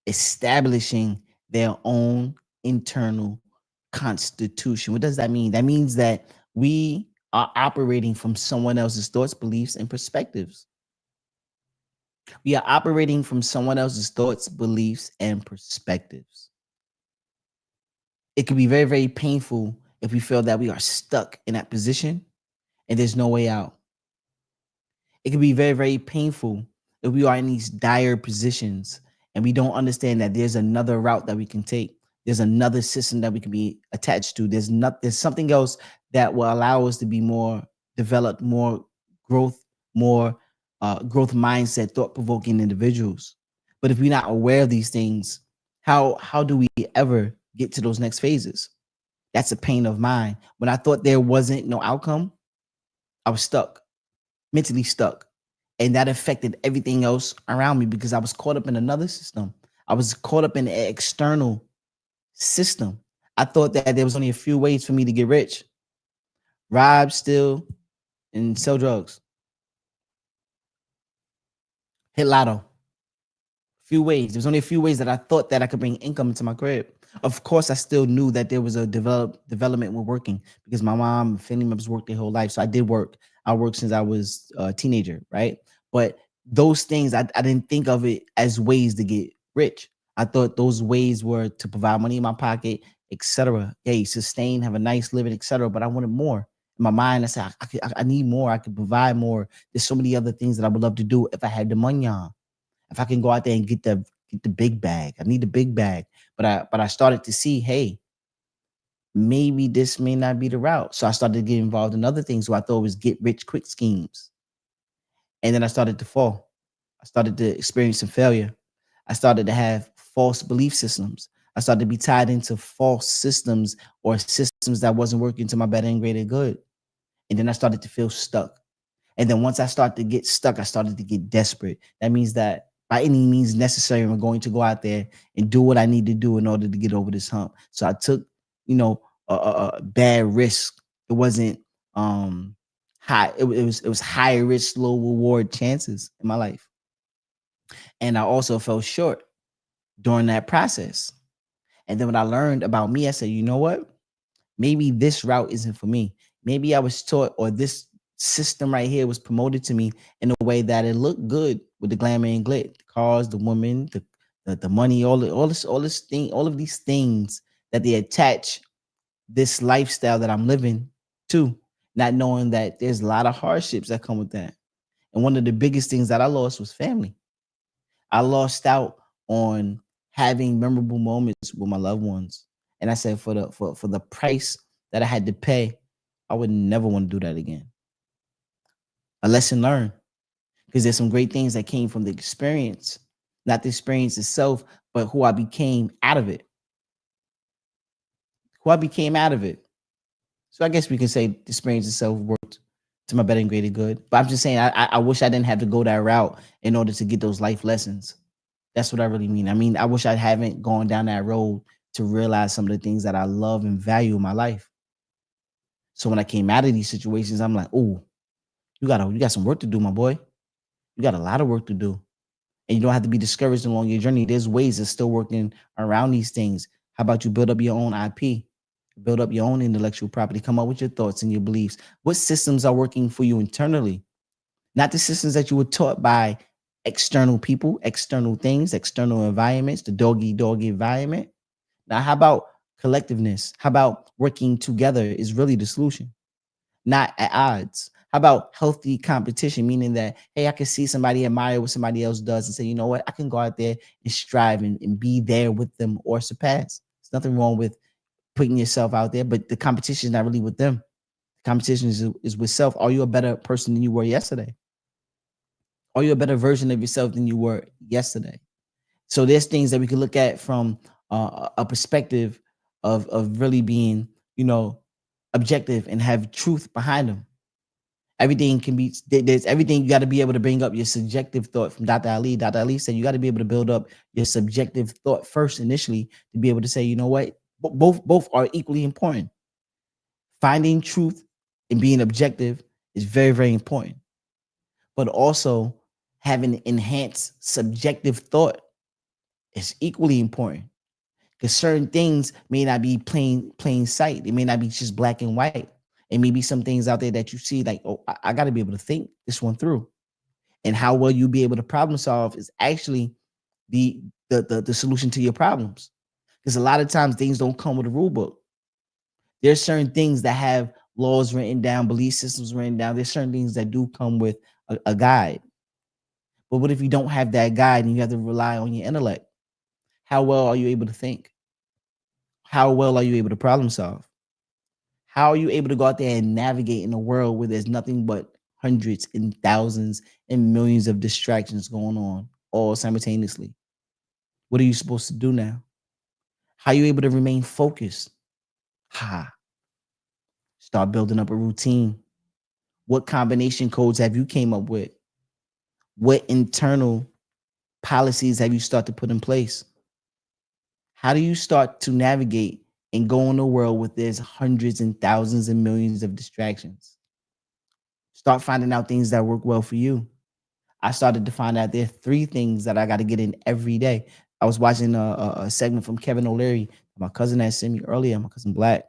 establishing their own internal constitution. What does that mean? That means that we are operating from someone else's thoughts, beliefs, and perspectives. We are operating from someone else's thoughts, beliefs, and perspectives. It can be very painful if we feel that we are stuck in that position and there's no way out. It can be very painful if we are in these dire positions and we don't understand that there's another route that we can take. There's another system that we can be attached to. There's something else that will allow us to be more developed, more growth, more growth mindset, thought provoking individuals. But if we're not aware of these things, how do we ever get to those next phases? That's a pain of mine. When I thought there wasn't no outcome, I was stuck, mentally stuck. And that affected everything else around me because I was caught up in another system. I was caught up in an external system. I thought that there was only a few ways for me to get rich: rob, steal, and sell drugs, hit lotto. Few ways. There's only a few ways that I thought that I could bring income into my crib. Of course, I still knew that there was a development with working because my mom and family members worked their whole life. So I did work. I worked since I was a teenager, right? But those things, I didn't think of it as ways to get rich. I thought those ways were to provide money in my pocket, etc. Hey, sustain, have a nice living, etc. But I wanted more. In my mind, I said, I need more. I could provide more. There's so many other things that I would love to do if I had the money on. If I can go out there and get the big bag, I need the big bag. But I started to see, hey, maybe this may not be the route. So I started to get involved in other things who I thought was get rich quick schemes. And then I started to fall. I started to experience some failure. I started to have false belief systems. I started to be tied into false systems or systems that wasn't working to my better and greater good. And then I started to feel stuck. And then once I started to get stuck, I started to get desperate. That means that by any means necessary, I'm going to go out there and do what I need to do in order to get over this hump. So I took, a bad risk. It wasn't high. It was high risk, low reward chances in my life. And I also fell short during that process. And then when I learned about me, I said, you know what? Maybe this route isn't for me. Maybe I was taught, or this system right here was promoted to me in a way that it looked good with the glamour and glit, the cars, the women, the money, all of these things that they attach this lifestyle that I'm living to, not knowing that there's a lot of hardships that come with that. And one of the biggest things that I lost was family. I lost out on having memorable moments with my loved ones. And I said for the price that I had to pay, I would never want to do that again. A lesson learned, because there's some great things that came from the experience, not the experience itself, but who I became out of it. Who I became out of it. So I guess we can say the experience itself worked to my better and greater good. But I'm just saying, I wish I didn't have to go that route in order to get those life lessons. That's what I really mean. I mean, I wish I haven't gone down that road to realize some of the things that I love and value in my life. So when I came out of these situations, I'm like, oh, you got some work to do, my boy. You got a lot of work to do. And you don't have to be discouraged along your journey. There's ways of still working around these things. How about you build up your own IP, build up your own intellectual property, come up with your thoughts and your beliefs? What systems are working for you internally? Not the systems that you were taught by external people, external things, external environments, the dog environment. Now, how about collectiveness? How about working together is really the solution, not at odds? How about healthy competition, meaning that, hey, I can see somebody admire what somebody else does and say, you know what, I can go out there and strive and be there with them or surpass. There's nothing wrong with putting yourself out there, but the competition is not really with them. The competition is with self. Are you a better person than you were yesterday? Are you a better version of yourself than you were yesterday? So there's things that we can look at from a perspective of really being, you know, objective and have truth behind them. Everything can be there's everything. You got to be able to bring up your subjective thought. From Dr. Ali, Dr. Ali said you got to be able to build up your subjective thought first initially to be able to say, you know what, both are equally important. Finding truth and being objective is very, very important, but also having enhanced subjective thought is equally important, because certain things may not be plain sight. It may not be just black and white. It may be some things out there that you see like, oh, I got to be able to think this one through. And how well you be able to problem solve is actually the solution to your problems. Because a lot of times things don't come with a rule book. There's certain things that have laws written down, belief systems written down. There's certain things that do come with a guide. But what if you don't have that guide and you have to rely on your intellect? How well are you able to think? How well are you able to problem solve? How are you able to go out there and navigate in a world where there's nothing but hundreds and thousands and millions of distractions going on all simultaneously? What are you supposed to do now? How are you able to remain focused? Ha. Start building up a routine. What combination codes have you came up with? What internal policies have you started to put in place? How do you start to navigate and go in a world where there's hundreds and thousands and millions of distractions? Start finding out things that work well for you. I started to find out there are 3 things that I got to get in every day. I was watching a segment from Kevin O'Leary, my cousin that sent me earlier, my cousin Black,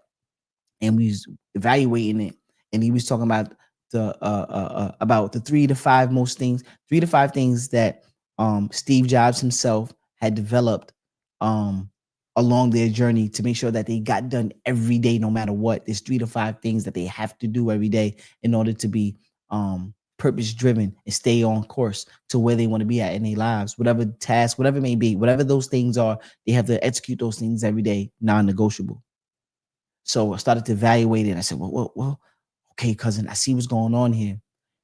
and we was evaluating it, and he was talking about the 3 to 5 things that Steve Jobs himself had developed um along their journey to make sure that they got done every day, no matter what. There's 3 to 5 things that they have to do every day in order to be purpose driven and stay on course to where they want to be at in their lives, whatever task, whatever it may be, whatever those things are, they have to execute those things every day, non-negotiable. So I started to evaluate it. I said, well, okay, cousin, I see what's going on here.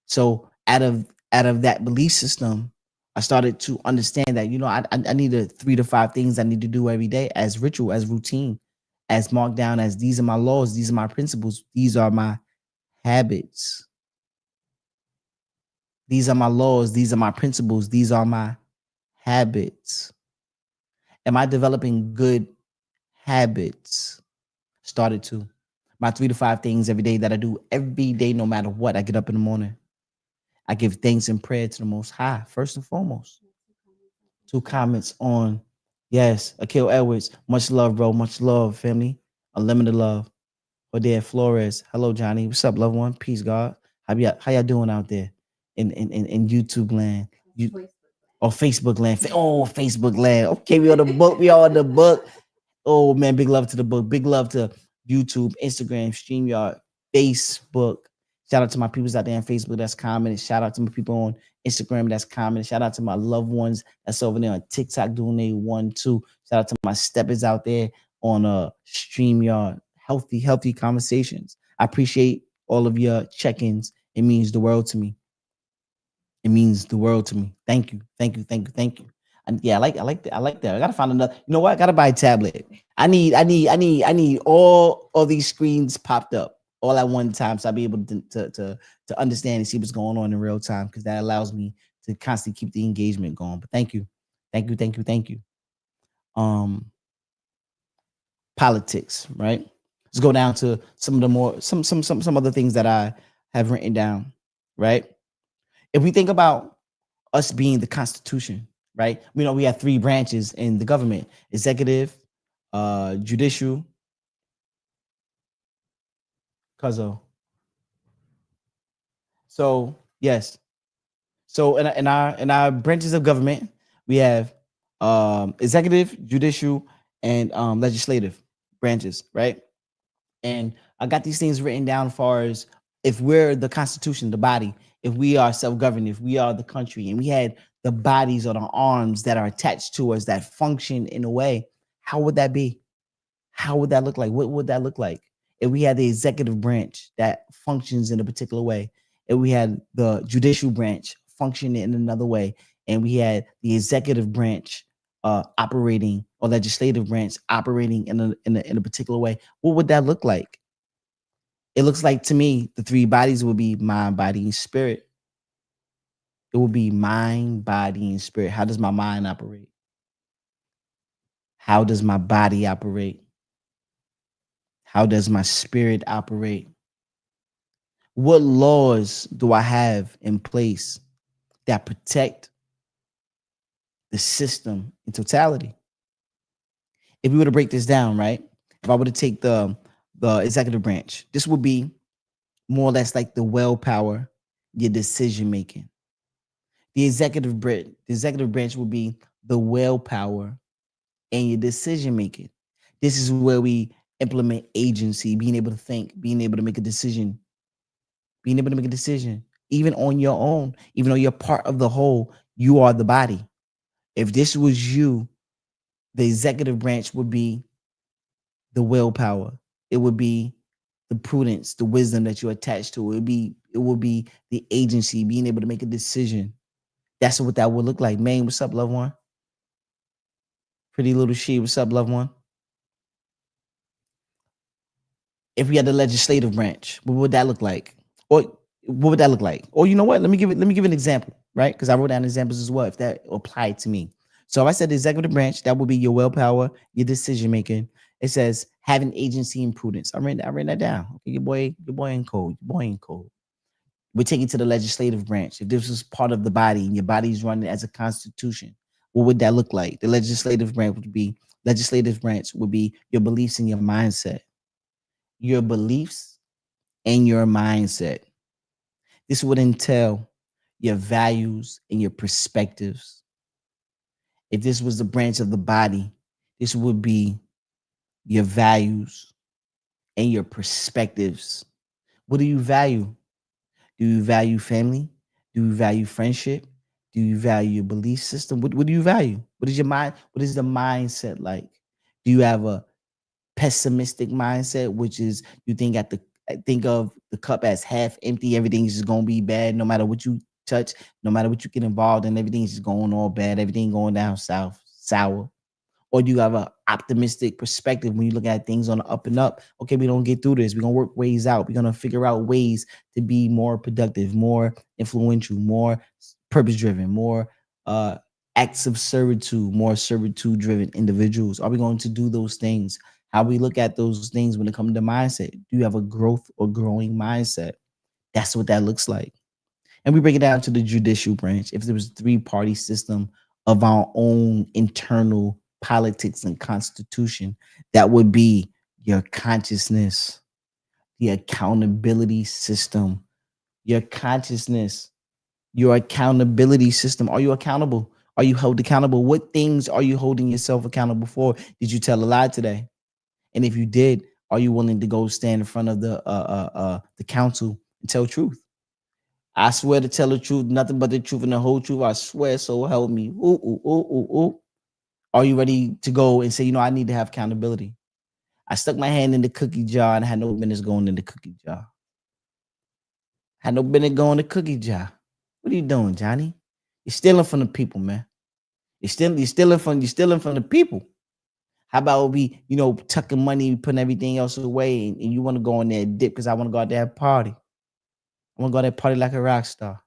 So out of that belief system, I started to understand that, you know, I need 3 to 5 things I need to do every day as ritual, as routine, as marked down as these are my laws, these are my principles, these are my habits. These are my laws, these are my principles, these are my habits. Am I developing good habits? Started to. My 3 to 5 things every day that I do every day, no matter what. I get up in the morning. I give thanks and prayer to the Most High, first and foremost. 2 comments on, yes, Akil Edwards. Much love, bro. Much love, family. Unlimited love. Odea Flores. Hello, Johnny. What's up, loved one? Peace, God. How y'all doing out there in YouTube land? You or Facebook land? Oh, Facebook land. Okay, we on the book. We all on the book. Oh man, big love to the book. Big love to YouTube, Instagram, StreamYard, Facebook. Shout out to my peoples out there on Facebook that's commenting. Shout out to my people on Instagram that's commenting. Shout out to my loved ones that's over there on TikTok doing they one too. Shout out to my steppers out there on StreamYard. Healthy conversations. I appreciate all of your check-ins. It means the world to me. It means the world to me. Thank you. Thank you. And yeah, I like that. I gotta find another. You know what? I gotta buy a tablet. I need all of these screens popped up all at one time, so I'll be able to understand and see what's going on in real time, because that allows me to constantly keep the engagement going. But thank you. Um, Politics, right? Let's go down to some of the more some other things that I have written down, right? If we think about us being the Constitution, right? We know we have three branches in the government: executive, judicial, cuzzo. So yes. So in our branches of government, we have executive, judicial, and legislative branches, right? And I got these things written down as far as if we're the Constitution, the body, if we are self-governed, if we are the country, and we had the bodies or the arms that are attached to us that function in a way, how would that be? How would that look like? What would that look like if we had the executive branch that functions in a particular way, if we had the judicial branch functioning in another way, and we had the executive branch operating, or legislative branch operating in a particular way? What would that look like? It looks like to me the three bodies would be mind, body, and spirit. It would be mind, body, and spirit. How does my mind operate? How does my body operate? How does my spirit operate? What laws do I have in place that protect the system in totality? If we were to break this down, right? If I were to take the executive branch, this would be more or less like the willpower, your decision making. The executive branch would be the willpower and your decision making. This is where we implement agency, being able to think, being able to make a decision, being able to make a decision, even on your own, even though you're part of the whole, you are the body. If this was you, the executive branch would be the willpower. It would be the prudence, the wisdom that you attach to it. It would be the agency, being able to make a decision. That's what that would look like. Man, what's up, loved one? Pretty little she, what's up, loved one? If we had the legislative branch, what would that look like? Or what would that look like? Or you know what? Let me give an example, right? Because I wrote down examples as well, if that applied to me. So if I said the executive branch, that would be your willpower, your decision making. It says having agency and prudence. I ran that down. Okay, your boy in code. Your boy in code. We're taking to the legislative branch. If this was part of the body and your body's running as a constitution, what would that look like? The legislative branch would be your beliefs and your mindset. Your beliefs and your mindset. This would entail your values and your perspectives. If this was the branch of the body, this would be your values and your perspectives. What do you value? Do you value family? Do you value friendship? Do you value your belief system? What do you value? What is your mind? What is the mindset like? Do you have a pessimistic mindset, which is you think of the cup as half empty, everything's just gonna be bad, no matter what you touch, no matter what you get involved in, everything's just going all bad, everything going down south, sour? Or do you have an optimistic perspective when you look at things on the up and up? Okay, we don't get through this. We're gonna work ways out. We're gonna figure out ways to be more productive, more influential, more purpose driven, more uh acts of servitude, more servitude driven individuals. Are we going to do those things? How we look at those things when it comes to mindset? Do you have a growth or growing mindset? That's what that looks like. And we break it down to the judicial branch. If there was a three-party system of our own internal politics and constitution, that would be your consciousness, the accountability system, your consciousness, your accountability system. Are you accountable? Are you held accountable? What things are you holding yourself accountable for? Did you tell a lie today? And if you did, are you willing to go stand in front of the council and tell truth? I swear to tell the truth, nothing but the truth and the whole truth. I swear, so help me. Ooh, ooh, ooh, ooh, ooh. Are you ready to go and say, I need to have accountability? I stuck my hand in the cookie jar and had no business going in the cookie jar. Had no business going in the cookie jar. What are you doing, Johnny? You're stealing from the people, man. You're stealing from the people. How about we, tucking money, putting everything else away, and you want to go in there and dip because I want to go out there and party. I want to go out there and party like a rock star.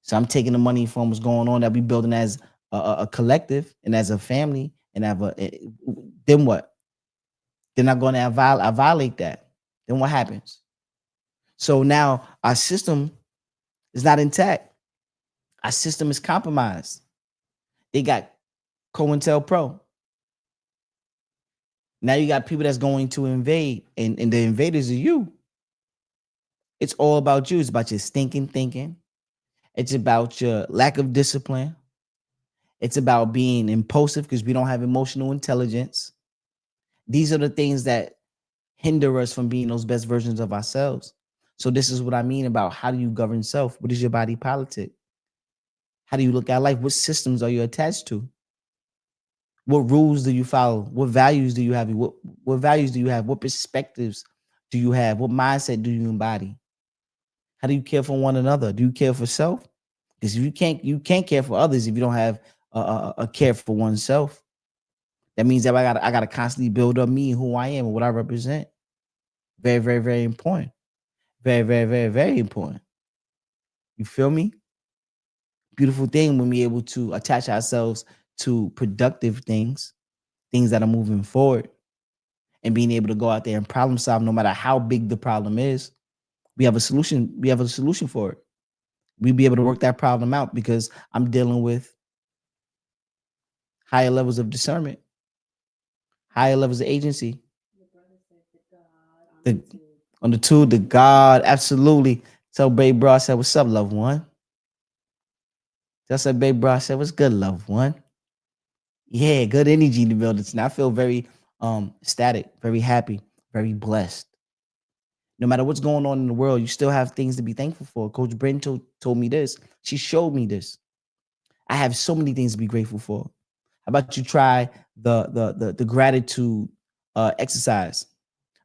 So I'm taking the money from what's going on that we building as a collective and as a family, and then what? Then I'm going to violate that. Then what happens? So now our system is not intact. Our system is compromised. They got COINTELPRO. Now you got people that's going to invade, and the invaders are you. It's all about you. It's about your stinking thinking. It's about your lack of discipline. It's about being impulsive because we don't have emotional intelligence. These are the things that hinder us from being those best versions of ourselves. So this is what I mean about how do you govern self? What is your body politic? How do you look at life? What systems are you attached to? What rules do you follow? What values do you have? What values do you have? What perspectives do you have? What mindset do you embody? How do you care for one another? Do you care for self? Because you can't care for others if you don't have a care for oneself. That means that I gotta constantly build up me, who I am, and what I represent. Very, very, very important. Very, very, very, very important. You feel me? Beautiful thing when we're able to attach ourselves to productive things, things that are moving forward, and being able to go out there and problem solve no matter how big the problem is. We have a solution. We have a solution for it. We be able to work that problem out because I'm dealing with higher levels of discernment, higher levels of agency. The on the tool, the God, absolutely. So babe bro, I said, what's up, loved one? Just said, babe bro, I said, what's good, loved one? Yeah, good energy in the building. And I feel very static, very happy, very blessed. No matter what's going on in the world, you still have things to be thankful for. Coach Bren told me this. She showed me this. I have so many things to be grateful for. How about you try the gratitude exercise?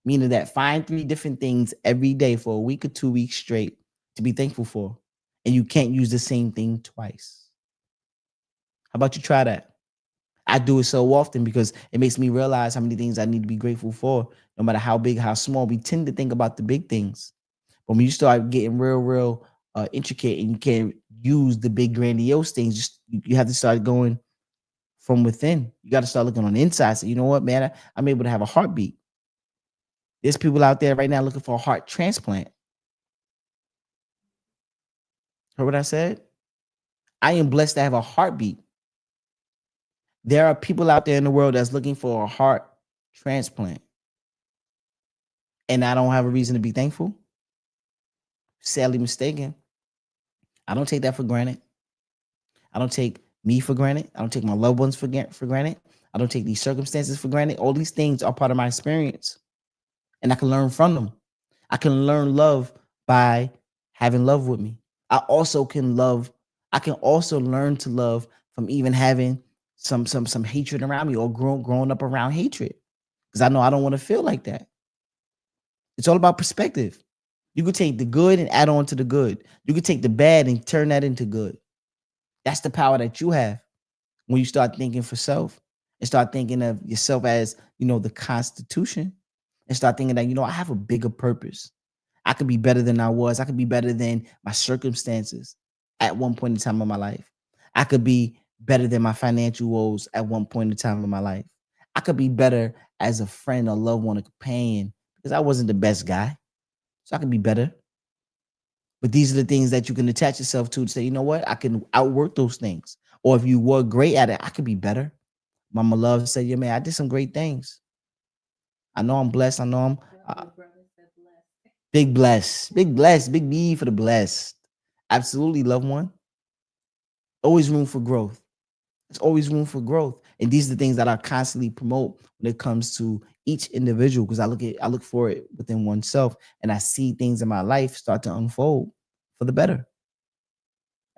Meaning that find 3 different things every day for a week or 2 weeks straight to be thankful for. And you can't use the same thing twice. How about you try that? I do it so often because it makes me realize how many things I need to be grateful for. No matter how big, how small, we tend to think about the big things. But when you start getting real intricate and you can't use the big grandiose things, just you have to start going from within. You got to start looking on the inside. So you know what, man, I'm able to have a heartbeat. There's people out there right now looking for a heart transplant. Heard what I said? I am blessed to have a heartbeat. There are people out there in the world that's looking for a heart transplant. And I don't have a reason to be thankful. Sadly mistaken. I don't take that for granted. I don't take me for granted. I don't take my loved ones for granted. I don't take these circumstances for granted. All these things are part of my experience. And I can learn from them. I can learn love by having love with me. I can also learn to love from even having some hatred around me or growing up around hatred. Because I know I don't want to feel like that. It's all about perspective. You could take the good and add on to the good. You could take the bad and turn that into good. That's the power that you have when you start thinking for self and start thinking of yourself as, the Constitution, and start thinking that, I have a bigger purpose. I could be better than I was. I could be better than my circumstances at one point in time of my life. I could be better than my financial woes at one point in time of my life. I could be better as a friend, a loved one, a companion, because I wasn't the best guy. So I can be better. But these are the things that you can attach yourself to say, you know what? I can outwork those things. Or if you were great at it, I could be better. Mama Love said, yeah, man, I did some great things. I know I'm blessed. I know I'm. Big bless, big bless, big B for the blessed. Absolutely, loved one. Always room for growth. There's always room for growth. And these are the things that I constantly promote when it comes to each individual, because I look for it within oneself, and I see things in my life start to unfold for the better.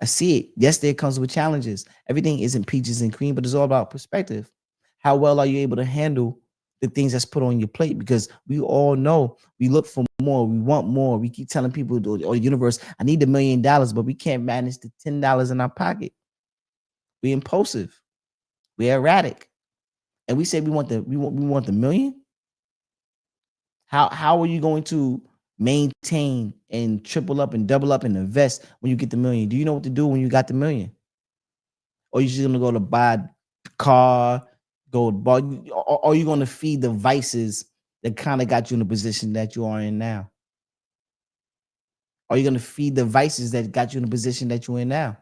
I see it. Yes, there comes with challenges. Everything isn't peaches and cream, but it's all about perspective. How well are you able to handle the things that's put on your plate? Because we all know we look for more, we want more. We keep telling people or the universe, I need $1 million, but we can't manage the $10 in our pocket. We impulsive, we erratic, and we say we want the million. How are you going to maintain and triple up and double up and invest when you get the million? Do you know what to do when you got the million? Or you just gonna go to buy a car, go to bar? Or are you gonna feed the vices that kind of got you in the position that you are in now? Are you gonna feed the vices that got you in the position that you're in now?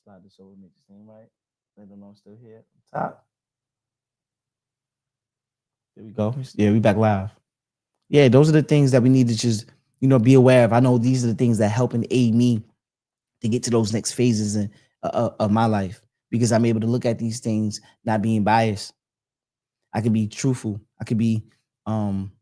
Slide this over, make this thing right. Let them know I'm still here. Top. There we go. Yeah, we back live. Yeah, those are the things that we need to just, be aware of. I know these are the things that help and aid me to get to those next phases of my life, because I'm able to look at these things not being biased. I can be truthful. I can be um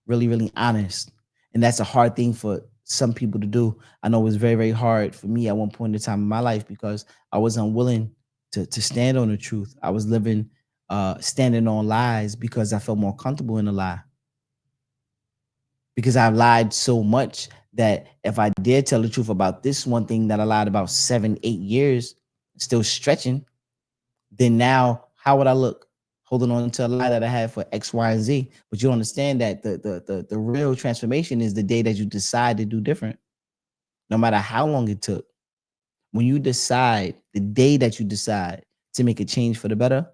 really, really honest. And that's a hard thing for some people to do. I know it was very, very hard for me at one point in time in my life, because I was unwilling to stand on the truth. I was living standing on lies because I felt more comfortable in a lie. Because I lied so much that if I did tell the truth about this one thing that I lied about 7, 8 years, still stretching, then now how would I look? Holding on to a lie that I had for X, Y, and Z. But you understand that the real transformation is the day that you decide to do different, no matter how long it took. When you decide, the day that you decide to make a change for the better,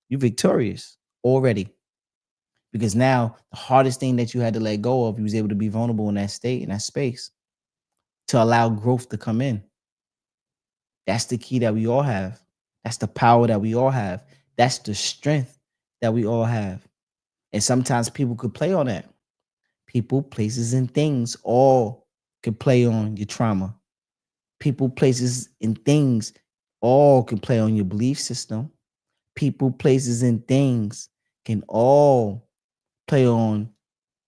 you're victorious already. Because now the hardest thing that you had to let go of, you was able to be vulnerable in that state, in that space, to allow growth to come in. That's the key that we all have. That's the power that we all have. That's the strength that we all have. And sometimes people could play on that. People, places, and things all could play on your trauma. People, places, and things all can play on your belief system. People, places, and things can all play on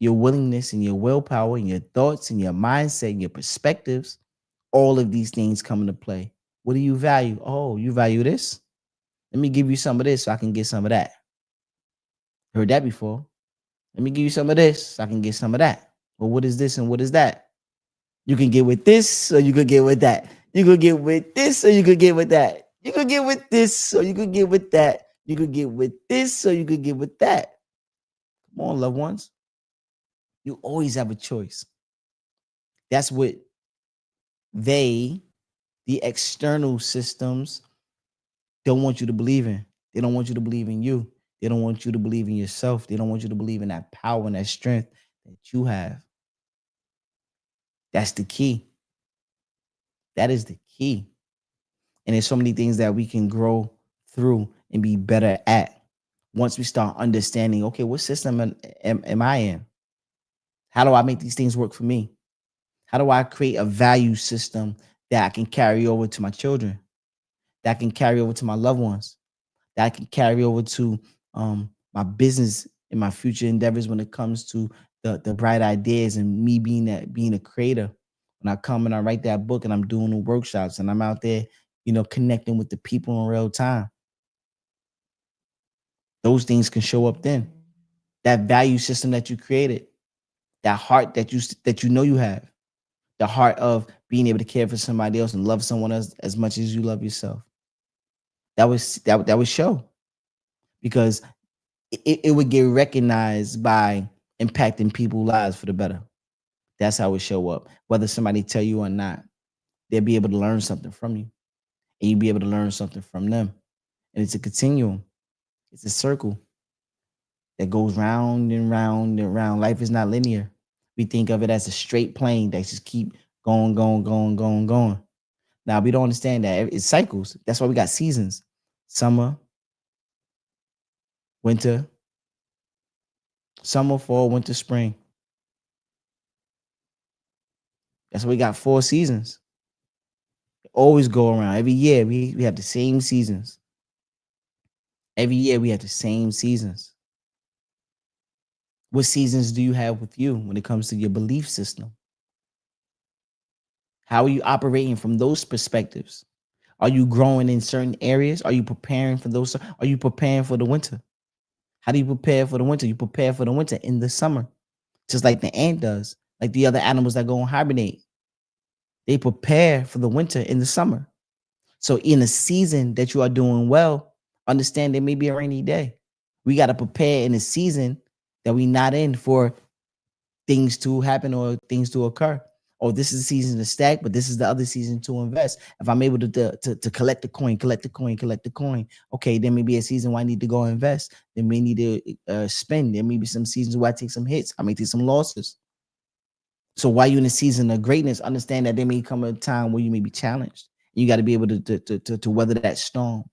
your willingness and your willpower and your thoughts and your mindset and your perspectives. All of these things come into play. What do you value? Oh, you value this? Let me give you some of this so I can get some of that. Heard that before. Let me give you some of this so I can get some of that. Well, what is this and what is that? You can get with this or you could get with that. You could get with this or you could get with that. You could get with this or you could get with that. You could get with this or you could get with that. Come on, loved ones. You always have a choice. That's what they, the external systems, don't want you to believe in. They don't want you to believe in you. They don't want you to believe in yourself. They don't want you to believe in that power and that strength that you have. That's the key. That is the key. And there's so many things that we can grow through and be better at once we start understanding, okay, what system am I in? How do I make these things work for me? How do I create a value system that I can carry over to my children, that I can carry over to my loved ones, that I can carry over to my business and my future endeavors when it comes to the bright ideas and me being a creator. When I come and I write that book and I'm doing the workshops and I'm out there, connecting with the people in real time, those things can show up then. That value system that you created, that heart that you know you have, the heart of being able to care for somebody else and love someone else as much as you love yourself. That would show, because it would get recognized by impacting people's lives for the better. That's how it show up. Whether somebody tell you or not, they'll be able to learn something from you, and you'll be able to learn something from them. And it's a continuum. It's a circle that goes round and round and round. Life is not linear. We think of it as a straight plane that just keep going, going, going, going, going. Now we don't understand that it's cycles. That's why we got seasons: summer, winter, fall, winter, spring. That's why we got 4 seasons. Always go around. Every year we have the same seasons. Every year we have the same seasons. What seasons do you have with you when it comes to your belief system? How are you operating from those perspectives? Are you growing in certain areas? Are you preparing for those? Are you preparing for the winter? How do you prepare for the winter? You prepare for the winter in the summer, just like the ant does, like the other animals that go and hibernate. They prepare for the winter in the summer. So in a season that you are doing well, understand there may be a rainy day. We got to prepare in a season that we not in for things to happen or things to occur. Or this is the season to stack, but this is the other season to invest. If I'm able to collect the coin, collect the coin, collect the coin, okay, there may be a season where I need to go invest. There may need to spend. There may be some seasons where I take some hits. I may take some losses. So while you're in a season of greatness, understand that there may come a time where you may be challenged. You got to be able to weather that storm.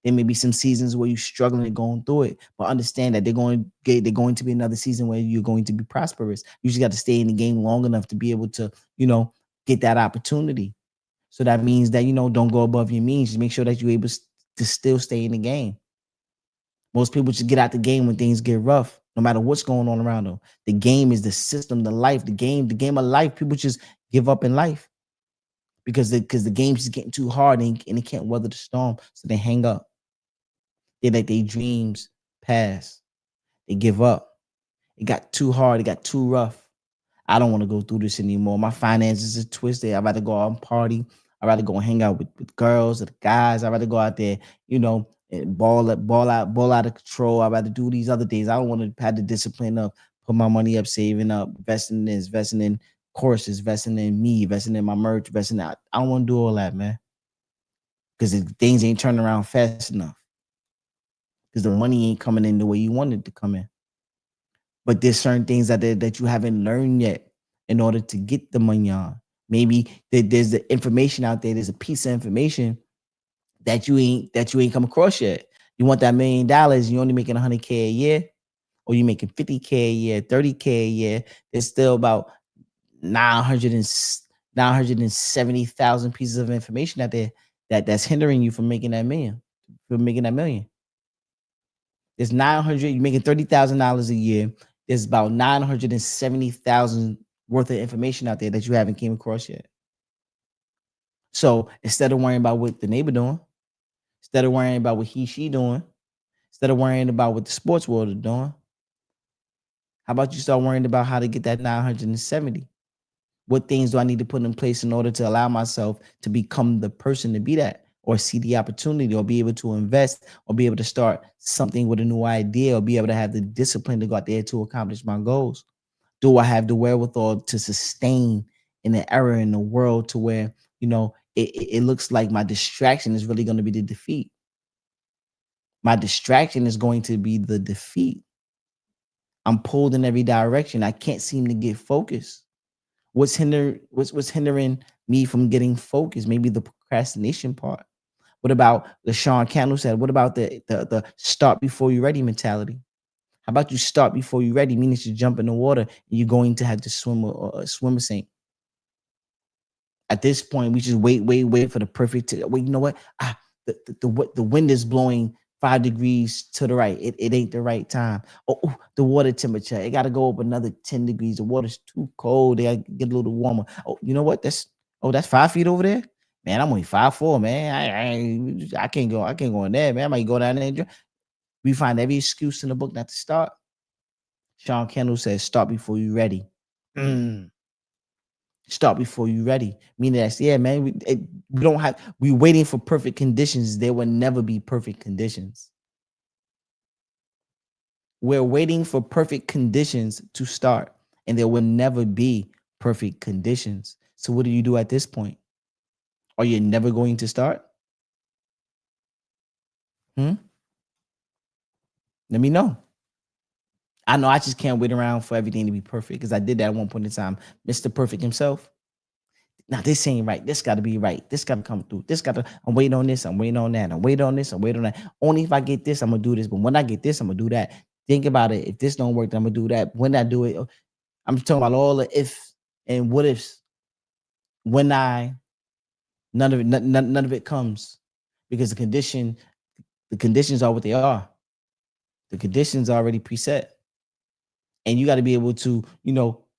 There may be some seasons where you're struggling and going through it, but understand that they're going to be another season where you're going to be prosperous. You just got to stay in the game long enough to be able to, get that opportunity. So that means that don't go above your means. Just make sure that you're able to still stay in the game. Most people just get out the game when things get rough, no matter what's going on around them. The game is the system, the life, the game of life. People just give up in life because the game's just getting too hard and they can't weather the storm, so they hang up. They let their dreams pass. They give up. It got too hard. It got too rough. I don't want to go through this anymore. My finances are twisted. I'd rather go out and party. I'd rather go hang out with girls or the guys. I'd rather go out there, and ball out of control. I'd rather do these other things. I don't want to have the discipline of put my money up, saving up, investing in this, investing in courses, investing in me, investing in my merch, investing out. I don't want to do all that, man. Because things ain't turning around fast enough. Because the money ain't coming in the way you want it to come in. But there's certain things that you haven't learned yet in order to get the money on. Maybe there's the information out there. There's a piece of information that you ain't come across yet. You want that $1,000,000, you only making 100K a year, or you making 50K a year, 30K a year. There's still about 970,000 pieces of information out there that's hindering you from making that million. There's 900, you're making $30,000 a year. There's about 970,000 worth of information out there that you haven't came across yet. So instead of worrying about what the neighbor doing, instead of worrying about what she doing, instead of worrying about what the sports world is doing, how about you start worrying about how to get that 970? What things do I need to put in place in order to allow myself to become the person to be that, or see the opportunity, or be able to invest, or be able to start something with a new idea, or be able to have the discipline to go out there to accomplish my goals? Do I have the wherewithal to sustain in an era in the world to where, it looks like my distraction is really going to be the defeat? My distraction is going to be the defeat. I'm pulled in every direction. I can't seem to get focused. What's hindering me from getting focused? Maybe the procrastination part. What about the Sean Candle said? What about the start before you're ready mentality? How about you start before you're ready? Meaning you jump in the water and you're going to have to swim or swim or sink. At this point, we just wait for the perfect. Wait, you know what? The wind is blowing 5 degrees to the right. It ain't the right time. Oh, the water temperature. It got to go up another 10 degrees. The water's too cold. They got to get a little warmer. Oh, you know what? That's 5 feet over there. Man, I'm only 5'4", man. I can't go. I can't go in there, man. I might go down there and we find every excuse in the book not to start. Sean Kendall says, "Start before you're ready." Start before you're ready. Meaning that's man. We don't have. We're waiting for perfect conditions. There will never be perfect conditions. We're waiting for perfect conditions to start, and there will never be perfect conditions. So what do you do at this point? Are you never going to start? Let me know. I know I just can't wait around for everything to be perfect, because I did that at one point in time. Mr. Perfect himself. Now this ain't right. This got to be right. This got to come through. I'm waiting on this. I'm waiting on that. I'm waiting on this. I'm waiting on that. Only if I get this, I'm gonna do this. But when I get this, I'm gonna do that. Think about it. If this don't work, then I'm gonna do that. When I do it, I'm talking about all the ifs and what ifs. when I none of it comes because the conditions are what they are. The conditions are already preset, and you got to be able to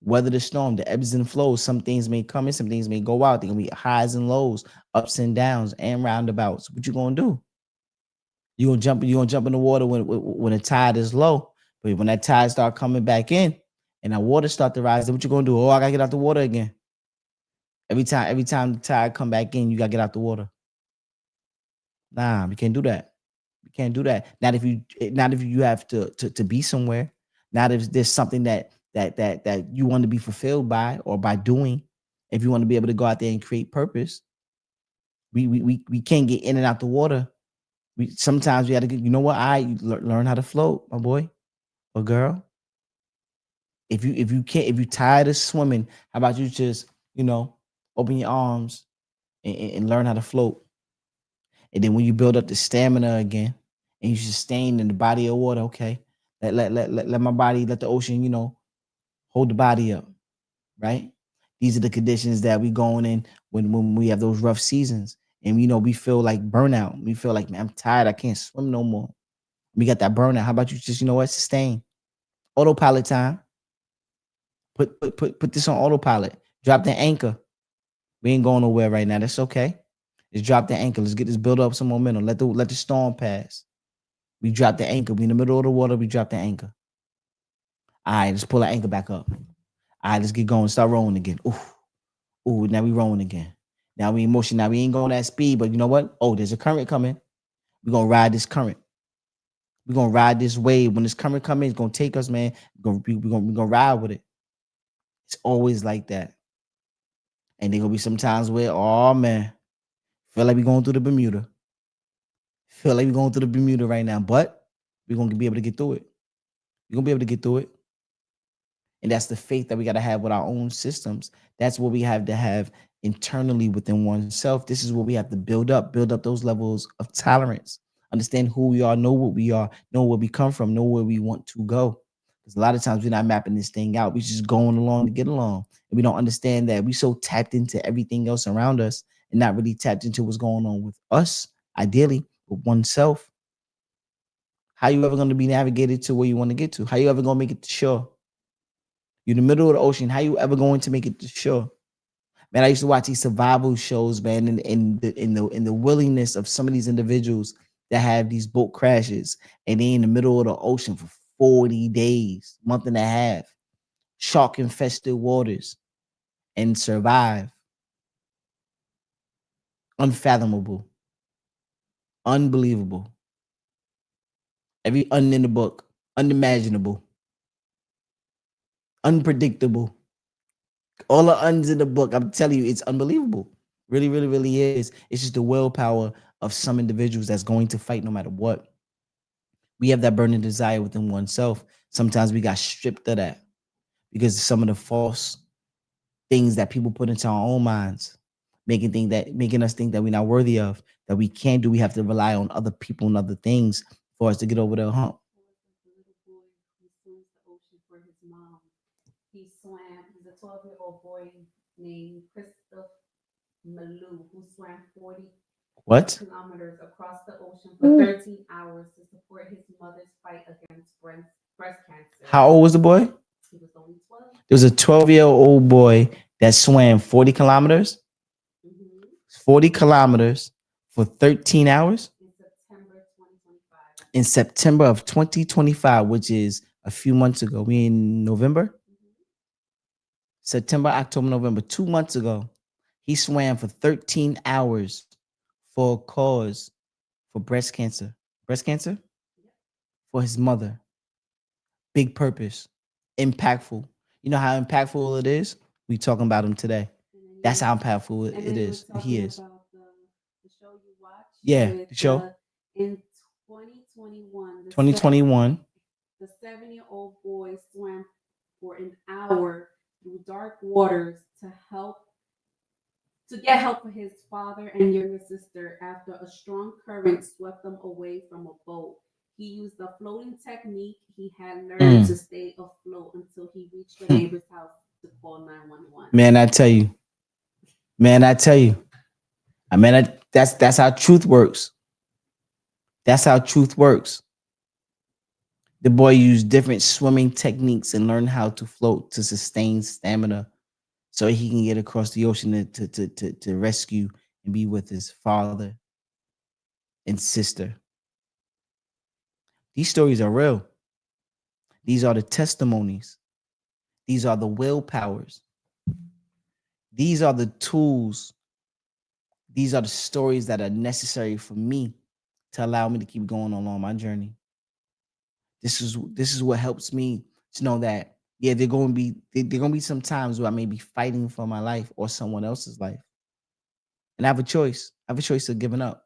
weather the storm, the ebbs and flows. Some things may come in, some things may go out. They're gonna be highs and lows, ups and downs, and roundabouts. What you gonna do? You gonna jump in the water when the tide is low, but when that tide start coming back in and that water start to rise, then what you gonna do? Oh, I gotta get out the water again. Every time the tide come back in, you gotta get out the water. Nah, we can't do that. We can't do that. Not if you have to be somewhere. Not if there's something that you want to be fulfilled by or by doing. If you want to be able to go out there and create purpose, we can't get in and out the water. We sometimes we got to get. You know what? Learn how to float, my boy or girl. If you tired of swimming, how about you just open your arms and learn how to float. And then when you build up the stamina again and you sustain in the body of water, okay, let my body, let the ocean, hold the body up, right? These are the conditions that we going in when we have those rough seasons. And we feel like burnout. We feel like, man, I'm tired. I can't swim no more. We got that burnout. How about you just, sustain? Autopilot time. Put this on autopilot. Drop the anchor. We ain't going nowhere right now. That's okay. Just drop the anchor. Let's get this build up some momentum. Let the storm pass. We drop the anchor. We in the middle of the water. We drop the anchor. All right, let's pull the anchor back up. All right, let's get going. Start rolling again. Ooh, now we rolling again. Now we in motion. Now we ain't going that speed, but you know what? Oh, there's a current coming. We're gonna ride this current. We're gonna ride this wave. When this current coming, it's gonna take us, man. We're gonna ride with it. It's always like that. And there gonna be some times where, oh man, feel like we're going through the Bermuda. Feel like we're going through the Bermuda right now, but we're gonna be able to get through it. We're gonna be able to get through it. And that's the faith that we got to have with our own systems. That's what we have to have internally within oneself. This is what we have to build up those levels of tolerance, understand who we are, know what we are, know where we come from, know where we want to go. Because a lot of times we're not mapping this thing out. We're just going along to get along. And we don't understand that we so tapped into everything else around us and not really tapped into what's going on with us, ideally, with oneself. How you ever going to be navigated to where you want to get to? How you ever going to make it to shore? You're in the middle of the ocean. How you ever going to make it to shore? Man, I used to watch these survival shows, man, and in the willingness of some of these individuals that have these boat crashes and they in the middle of the ocean for 40 days, month and a half, shark infested waters, and survive. Unfathomable, unbelievable. Every un in the book, unimaginable, unpredictable. All the uns in the book, I'm telling you, it's unbelievable. Really, really, really is. It's just the willpower of some individuals that's going to fight no matter what. We have that burning desire within oneself. Sometimes we got stripped of that because of some of the false things that people put into our own minds, making us think that we're not worthy of, that we can't do. We have to rely on other people and other things for us to get over the hump. He swam. He's a 12-year-old boy named Christopher Malou who swam 40 What? kilometers across the ocean for 13 hours to support his mother's fight against breast cancer. How old was the boy? He was only 12. There was a 12-year-old boy that swam 40 kilometers, Mhm. 40 kilometers for 13 hours In September 2025. in September of 2025, which is a few months ago. We in November? Mhm. September, October, November, 2 months ago. He swam for 13 hours for a cause for breast cancer. Breast cancer? Yep. For his mother. Big purpose. Impactful. You know how impactful it is? We talking about him today. And then That's you how impactful and it then you were is. He talking is. about the show you watched Yeah, with the show. in 2021 2021. the 7-year-old boy swam for an hour through dark waters to get help for his father and younger sister after a strong current swept them away from a boat. He used the floating technique he had learned to stay afloat until he reached the neighbor's house to call 911. Man, I tell you, Man, I tell you, that's how truth works. That's how truth works. The boy used different swimming techniques and learned how to float to sustain stamina so he can get across the ocean to rescue and be with his father and sister. These stories are real. These are the testimonies. These are the willpowers. These are the tools. These are the stories that are necessary for me to allow me to keep going along my journey. This is what helps me to know that yeah, they're going to be some times where I may be fighting for my life or someone else's life, and I have a choice. I have a choice of giving up,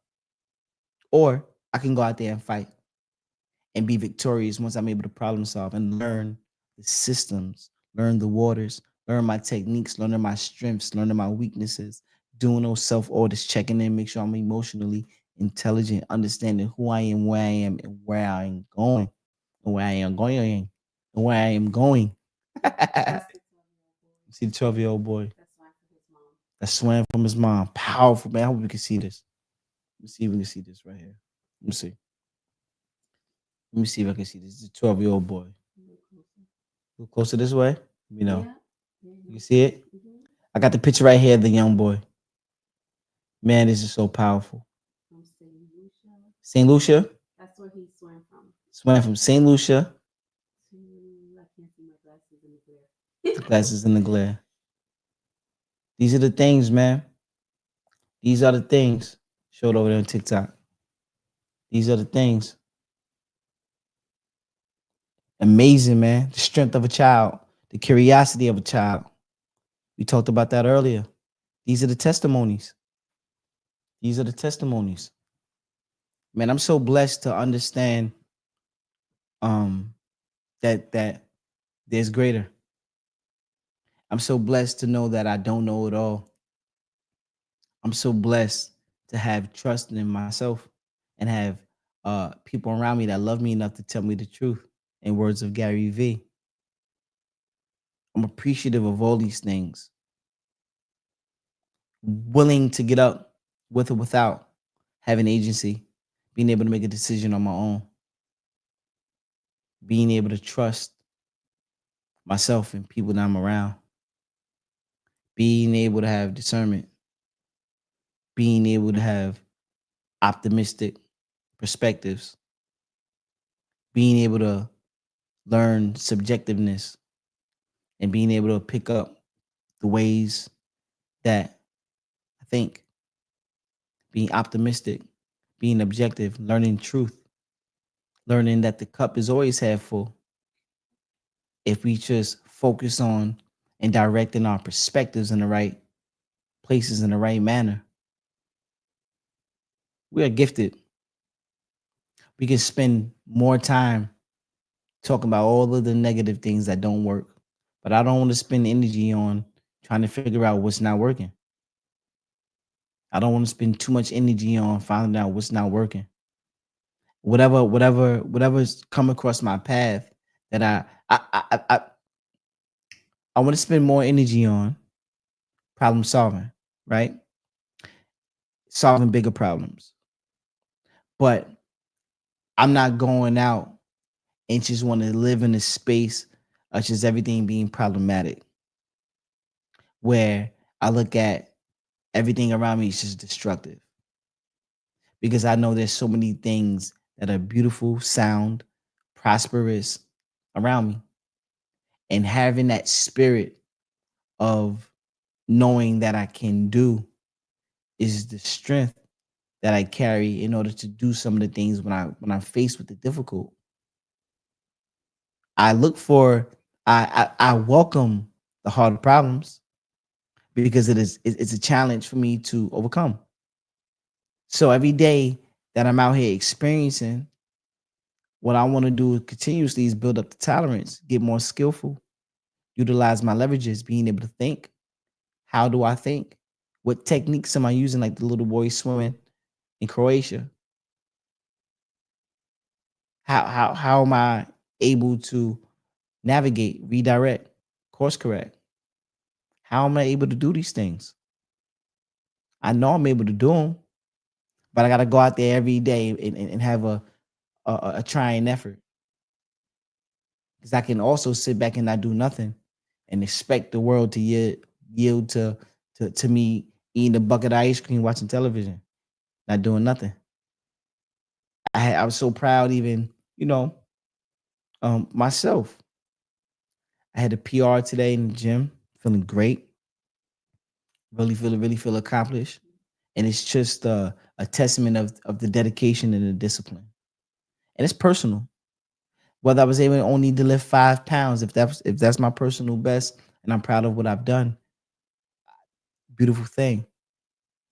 or I can go out there and fight and be victorious once I'm able to problem solve and learn the systems, learn the waters, learn my techniques, learning my strengths, learning my weaknesses, doing those self orders, checking in, make sure I'm emotionally intelligent, understanding who I am, where I am, and where I am going, and where I am going, and where I am going. That's the 12-year-old boy. See the 12-year-old boy That's why for his mom. that swam from his mom. Powerful, man. I hope we can see this. Let me see if we can see this right here. Let me see. Let me see if I can see this. This is a 12-year-old boy. A little closer. Go closer this way. You know, Yeah. There you you can go. see it. I got the picture right here of the young boy. Man, this is so powerful. From St. Lucia. St. Lucia. That's where he swam from. Swam from St. Lucia. I can't see my glasses in the The glare. glasses in the glare. These are the things, man. These are the things. Showed over there on TikTok. These are the things. Amazing, man. The strength of a child. The curiosity of a child. We talked about that earlier. These are the testimonies. These are the testimonies. Man, I'm so blessed to understand um that there's greater. I'm so blessed to know that I don't know it all. I'm so blessed to have trust in myself and have people around me that love me enough to tell me the truth. In words of Gary V, I'm appreciative of all these things, willing to get up with or without having agency, being able to make a decision on my own, being able to trust myself and people that I'm around, being able to have discernment, being able to have optimistic perspectives, being able to learn subjectiveness, and being able to pick up the ways that I think, being optimistic, being objective, learning truth, learning that the cup is always half full if we just focus on and directing our perspectives in the right places in the right manner. We are gifted. We can spend more time talking about all of the negative things that don't work. But I don't want to spend energy on trying to figure out what's not working. I don't want to spend too much energy on finding out what's not working. Whatever's come across my path that I want to spend more energy on problem solving, right? Solving bigger problems. But I'm not going out and just want to live in a space of just everything being problematic, where I look at everything around me is just destructive. Because I know there's so many things that are beautiful, sound, prosperous around me. And having that spirit of knowing that I can do is the strength that I carry in order to do some of the things when I'm faced with the difficult. I look for I welcome the hard problems because it's a challenge for me to overcome. So every day that I'm out here experiencing, what I want to do continuously is build up the tolerance, get more skillful, utilize my leverages, being able to think. How do I think? What techniques am I using, like the little boy swimming in Croatia? How am I able to navigate, redirect, course correct? How am I able to do these things? I know I'm able to do them, but I got to go out there every day and have a trying effort, because I can also sit back and not do nothing and expect the world to yield to me eating a bucket of ice cream, watching television, not doing nothing. I was so proud, even myself. I had a PR today in the gym, feeling great, really feel accomplished, and it's just a testament of the dedication and the discipline, and it's personal. Whether I was able only to lift 5 pounds, if that's my personal best, and I'm proud of what I've done, beautiful thing.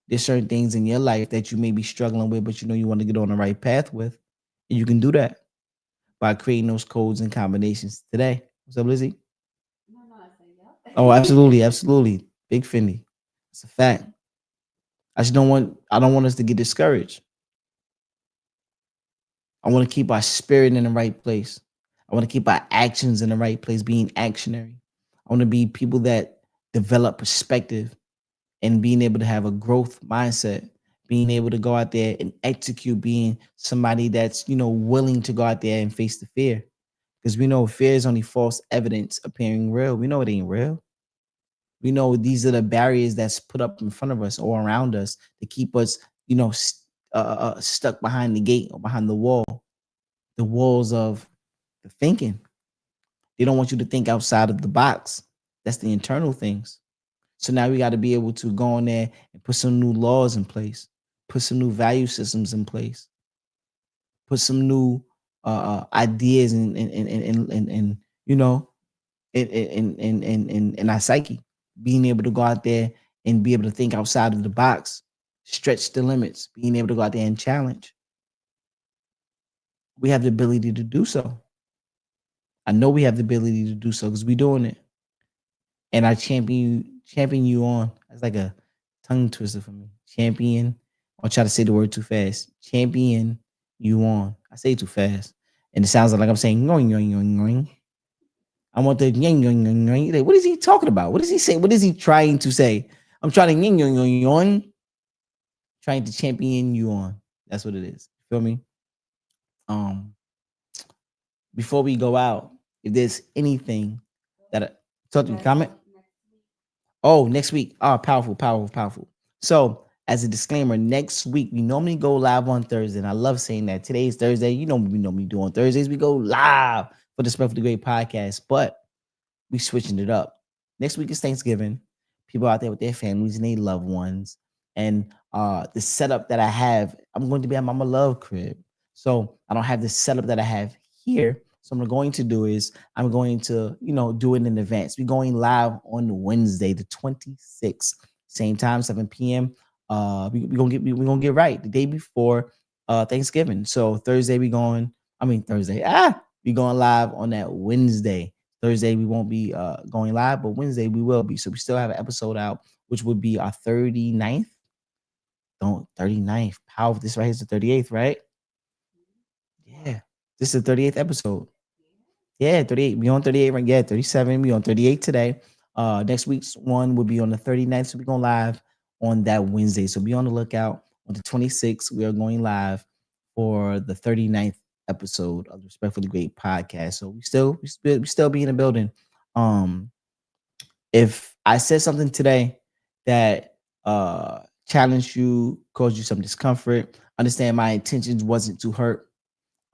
There's certain things in your life that you may be struggling with, but you know you want to get on the right path with, and you can do that by creating those codes and combinations today. What's up, Lizzie? No, no, I say Oh, yep. absolutely, absolutely. Big Fendi. It's a fact. I don't want us to get discouraged. I want to keep our spirit in the right place. I want to keep our actions in the right place, being actionary. I want to be people that develop perspective and being able to have a growth mindset, being able to go out there and execute, being somebody that's, willing to go out there and face the fear. Because we know fear is only false evidence appearing real. We know it ain't real. We know these are the barriers that's put up in front of us or around us to keep us, stuck behind the gate or behind the walls of the thinking. They don't want you to think outside of the box. That's the internal things. So now we got to be able to go in there and put some new laws in place, put some new value systems in place, put some new ideas and you know in our psyche, being able to go out there and be able to think outside of the box, stretch the limits, being able to go out there and challenge. We have the ability to do so. I know we have the ability to do so because we're doing it. And I champion you on. That's like a tongue twister for me. Champion. I'll try to say the word too fast. Champion you on. I say it too fast. And it sounds like I'm saying yoing, yoing, yoing, yoing. I want the yoing, yoing, yoing, yoing. Like, what is he talking about? What is he saying? What is he trying to say? I'm trying to yoing, yoing, yoing, yoing. Trying to champion you on. That's what it is. Feel me? Um, Before we go out, if there's anything that talk You to me, guys comment. have next week. Oh, next week. Oh, powerful, powerful, powerful. So, as a disclaimer, next week we normally go live on Thursday, and I love saying that. Today's Thursday. You know we normally do on Thursdays. We go live for the Spread for the Great podcast, but we switching it up. Next week is Thanksgiving. People out there with their families and their loved ones. And the setup that I have, I'm going to be at Mama Love crib. So I don't have the setup that I have here. So what I'm going to do is I'm going to, do it in advance. We're going live on Wednesday, the 26th, same time, 7 p.m. We're gonna get right the day before Thanksgiving. So Thursday we going, I mean Thursday. We going live on that Wednesday. Thursday we won't be going live, but Wednesday we will be. So we still have an episode out, which would be our 39th. Don't 39th. Powerful. This right here is the 38th, right? Yeah. This is the 38th episode. Yeah, 38. We on 38 right? Yeah, 37. We on 38 today. Next week's one will be on the 39th. So we're going live on that Wednesday. So be on the lookout. On the 26th, we are going live for the 39th episode of the Respectfully Great podcast. So we still be in the building. Um, if I said something today that challenged you, caused you some discomfort, understand my intentions wasn't to hurt.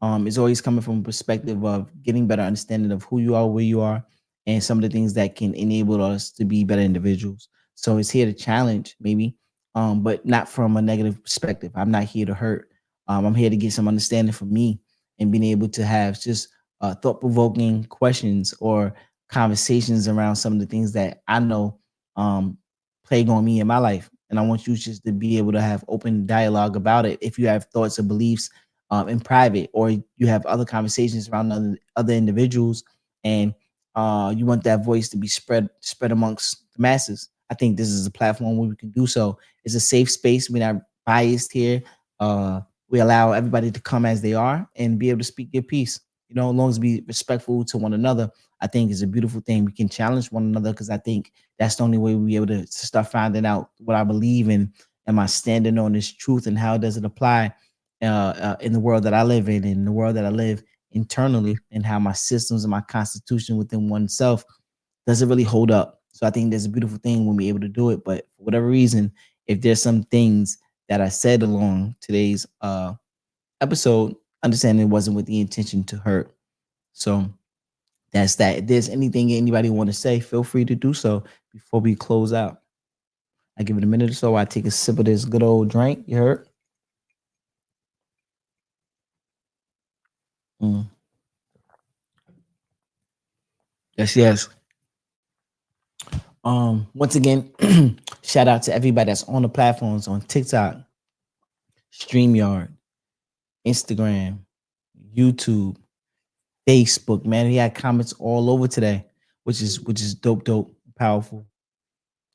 It's always coming from a perspective of getting better understanding of who you are, where you are, and some of the things that can enable us to be better individuals. So it's here to challenge, maybe, but not from a negative perspective. I'm not here to hurt. I'm here to get some understanding for me and being able to have just thought provoking questions or conversations around some of the things that I know um, plague on me in my life. And I want you just to be able to have open dialogue about it. If you have thoughts or beliefs in private, or you have other conversations around other individuals, and you want that voice to be spread amongst the masses, I think this is a platform where we can do so. It's a safe space. We're not biased here. We allow everybody to come as they are and be able to speak their piece. As long as be respectful to one another, I think is a beautiful thing. We can challenge one another because I think that's the only way we'll be able to start finding out what I believe in Am I standing on this truth, and how does it apply in the world that I live in the world that I live internally, and how my systems and my constitution within oneself does it really hold up? So I think there's a beautiful thing when we're able to do it. But for whatever reason, if there's some things that I said along today's episode, understand it wasn't with the intention to hurt. So that's that. If there's anything anybody want to say, feel free to do so before we close out. I give it a minute or so. I take a sip of this good old drink. You heard? Mm. Yes, yes. Once again, shout out to everybody that's on the platforms on TikTok, StreamYard, Instagram, YouTube, Facebook. Man, he had comments all over today, which is dope, dope, powerful.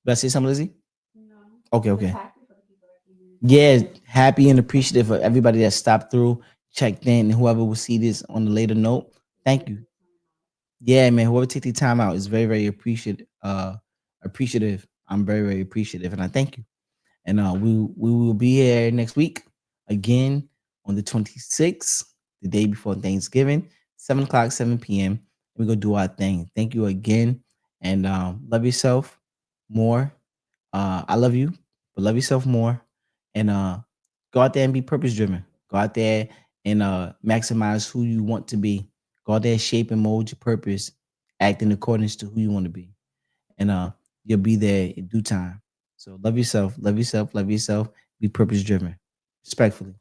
Did I say something, Lizzie? No. Okay, Just okay. happy for the people that came in. Yeah, happy and appreciative for everybody that stopped through, checked in, and whoever will see this on the later note. Thank you. Yeah, man. Whoever take the time out is very, very appreciative. Appreciative. I'm very, very appreciative, and I thank you. And we will be here next week again on the 26th, the day before Thanksgiving, 7 o'clock, 7 p.m. We're gonna do our thing. Thank you again, and love yourself more. I love you, but love yourself more, and go out there and be purpose driven. Go out there and maximize who you want to be. Go out there, shape and mold your purpose, act in accordance to who you want to be, and you'll be there in due time. So love yourself, love yourself, love yourself. Be purpose driven, respectfully.